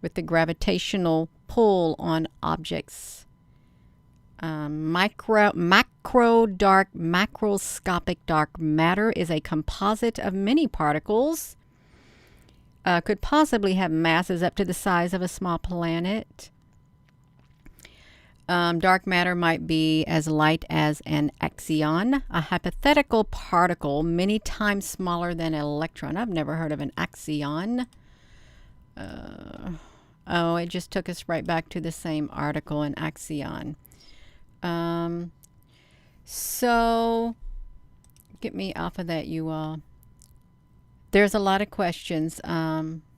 with the gravitational pull on objects. Macroscopic dark matter is a composite of many particles. Could possibly have masses up to the size of a small planet. Dark matter might be as light as an axion, a hypothetical particle many times smaller than an electron. I've never heard of an axion. Oh, it just took us right back to the same article, an axion. So, get me off of that, you all. There's a lot of questions.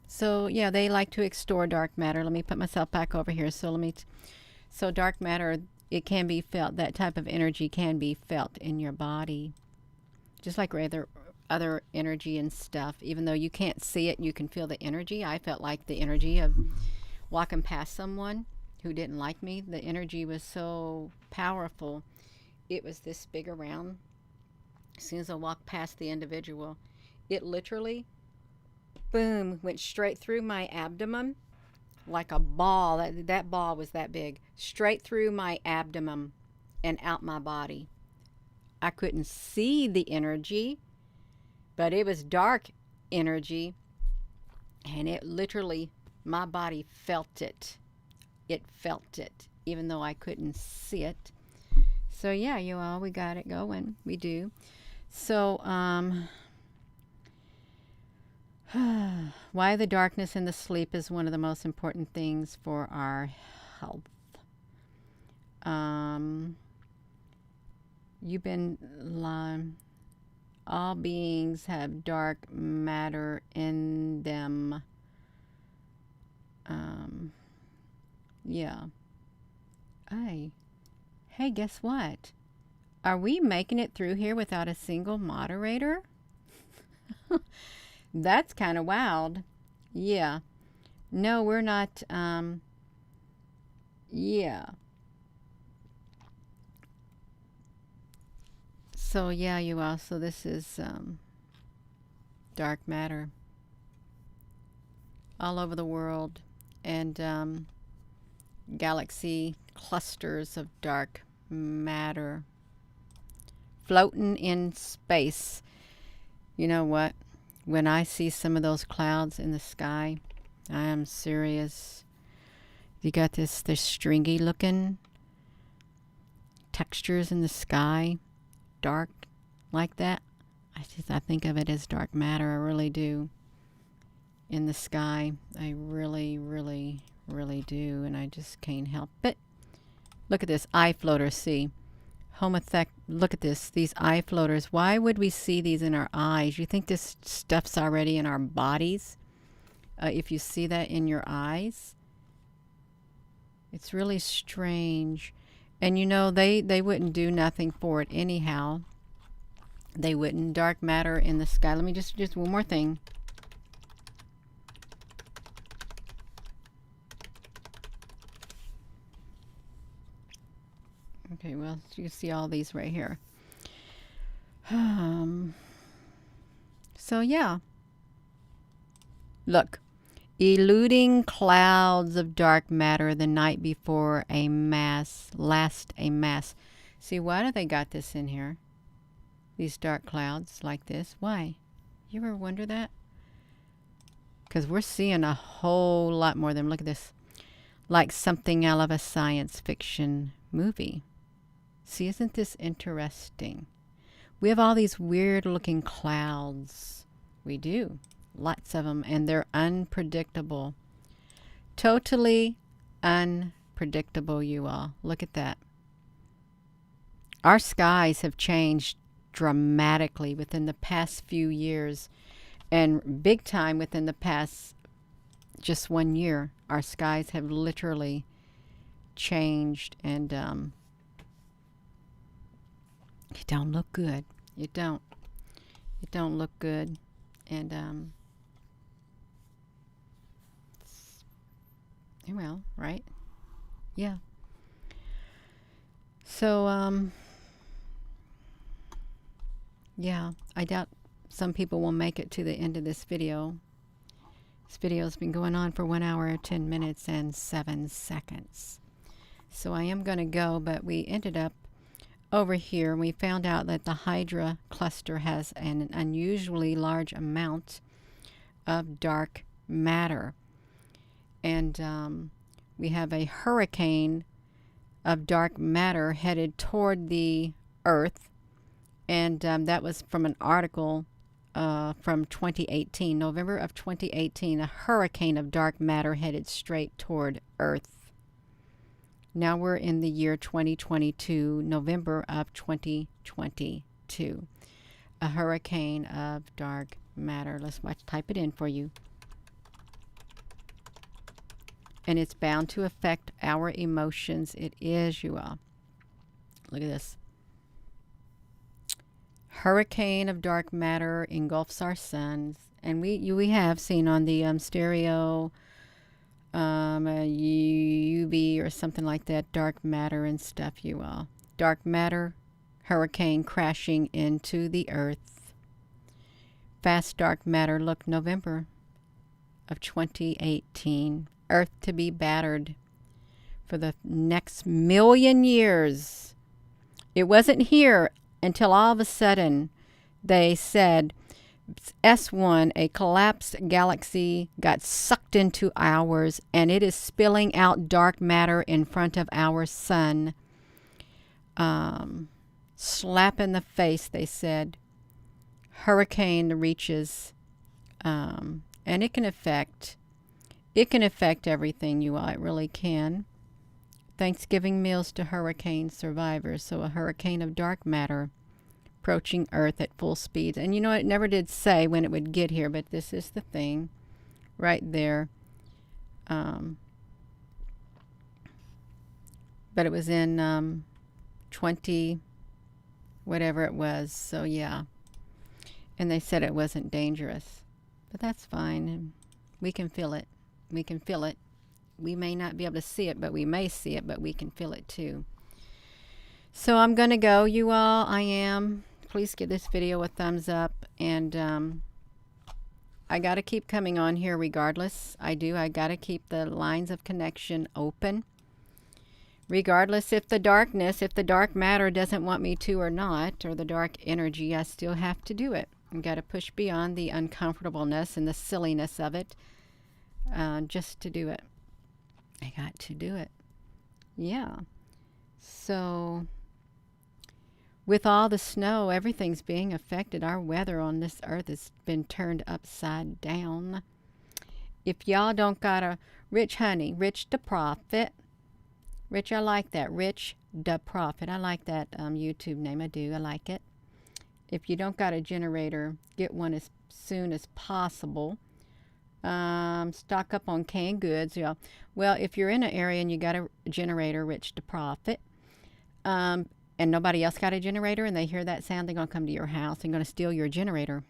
So, yeah, they like to extort dark matter. Let me put myself back over here. So dark matter, it can be felt. That type of energy can be felt in your body. Just like other energy and stuff. Even though you can't see it, you can feel the energy. I felt like the energy of walking past someone who didn't like me. The energy was so powerful. It was this big around. As soon as I walked past the individual, it literally, boom, went straight through my abdomen like a ball. That ball was that big. Straight through my abdomen and out my body. I couldn't see the energy, but it was dark energy, and it literally, my body felt it. It felt it, even though I couldn't see it. So yeah, you all, we got it going. We do. So, why the darkness and the sleep is one of the most important things for our health. You've been all beings have dark matter in them. Yeah. Hey, guess what? Are we making it through here without a single moderator? That's kind of wild. Yeah. No, we're not. Yeah. So, yeah, you all. So, this is dark matter all over the world, and galaxy clusters of dark matter floating in space. You know what? When I see some of those clouds in the sky, I am serious. You got this stringy looking textures in the sky, dark like that. I think of it as dark matter. I really do. In the sky, I really, really, really do, and I just can't help it. Look at this eye floater. See, look at this. These eye floaters. Why would we see these in our eyes? You think this stuff's already in our bodies? If you see that in your eyes, it's really strange. And you know, they wouldn't do nothing for it anyhow. They wouldn't. Dark matter in the sky. Let me just one more thing. Okay, well, you can see all these right here. So, yeah. Look. Eluding clouds of dark matter the night before a mass. See, why do they got this in here? These dark clouds like this. Why? You ever wonder that? Because we're seeing a whole lot more of them. Look at this. Like something out of a science fiction movie. See, isn't this interesting? We have all these weird looking clouds. We do. Lots of them. And they're unpredictable. Totally unpredictable, you all. Look at that. Our skies have changed dramatically within the past few years. And big time within the past just 1 year. Our skies have literally changed, and it don't look good. It don't look good. And well, right? Yeah. So Yeah, I doubt some people will make it to the end of this video. This video's been going on for 1 hour, 10 minutes, and 7 seconds. So I am going to go, but we ended up over here. We found out that the Hydra cluster has an unusually large amount of dark matter. And we have a hurricane of dark matter headed toward the Earth. And that was from an article from 2018, November of 2018, a hurricane of dark matter headed straight toward Earth. Now we're in the year 2022, November of 2022. A hurricane of dark matter. Let's type it in for you. And it's bound to affect our emotions. It is, you all. Look at this. Hurricane of dark matter engulfs our suns. And we have seen on the stereo UV or something like that, dark matter and stuff, you all. Dark matter, hurricane crashing into the Earth. Fast dark matter, look, November of 2018. Earth to be battered for the next 1,000,000 years. It wasn't here until all of a sudden they said S1, a collapsed galaxy, got sucked into ours, and it is spilling out dark matter in front of our sun. Slap in the face, they said. Hurricane reaches, and it can affect everything, you all. It really can. Thanksgiving meals to hurricane survivors. So a hurricane of dark matter approaching Earth at full speed. And you know, it never did say when it would get here, but this is the thing right there. But it was in 20 whatever it was. So yeah. And they said it wasn't dangerous. But that's fine. We can feel it. We can feel it. We may not be able to see it, but we may see it, but we can feel it too. So I'm going to go, you all. I am. Please give this video a thumbs up. And I got to keep coming on here regardless. I do. I got to keep the lines of connection open. Regardless if the dark matter doesn't want me to or not, or the dark energy, I still have to do it. I've got to push beyond the uncomfortableness and the silliness of it. Just to do it. I got to do it. Yeah. So, with all the snow, everything's being affected. Our weather on this earth has been turned upside down. If y'all don't got a Rich the Prophet. Rich, I like that. Rich the Prophet. I like that YouTube name. I do. I like it. If you don't got a generator, get one as soon as possible. Stock up on canned goods. Yeah. Well, if you're in an area and you got a generator, Rich the Prophet, and nobody else got a generator and they hear that sound, they're going to come to your house and going to steal your generator.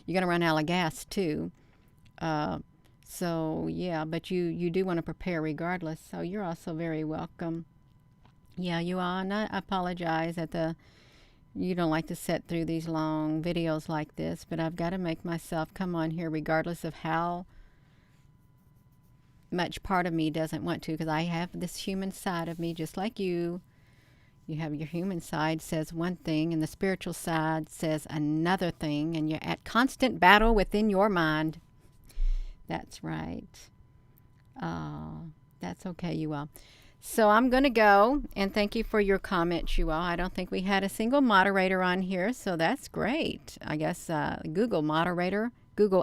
You're going to run out of gas too. So yeah, but you do want to prepare regardless. So you're also very welcome. Yeah, you are. And I apologize that you don't like to sit through these long videos like this, but I've got to make myself come on here regardless of how much part of me doesn't want to, because I have this human side of me just like you. You have your human side says one thing and the spiritual side says another thing, and you're at constant battle within your mind. That's right. That's okay, you all. So I'm going to go, and thank you for your comments, you all. I don't think we had a single moderator on here, so that's great. I guess Google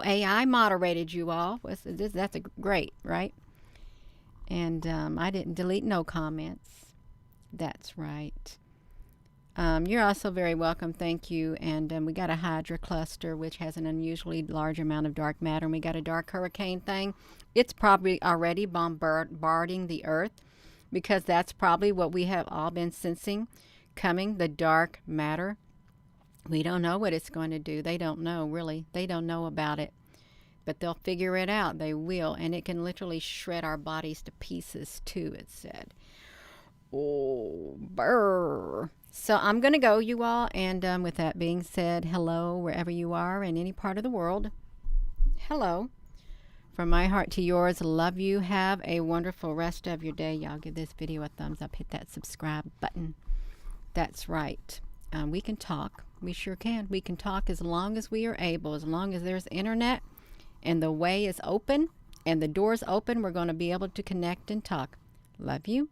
AI moderated you all. That's great, right? And I didn't delete no comments. That's right. You're also very welcome. Thank you. And we got a Hydra cluster, which has an unusually large amount of dark matter. And we got a dark hurricane thing. It's probably already bombarding the Earth, because that's probably what we have all been sensing coming, the dark matter. We don't know what it's going to do. They don't know, really. They don't know about it. But they'll figure it out. They will. And it can literally shred our bodies to pieces, too, it said. over. So I'm going to go, you all. And with that being said, hello, wherever you are in any part of the world. Hello. From my heart to yours, love you. Have a wonderful rest of your day. Y'all give this video a thumbs up. Hit that subscribe button. That's right. We can talk. We sure can. We can talk as long as we are able. As long as there's internet and the way is open and the door's open, we're going to be able to connect and talk. Love you.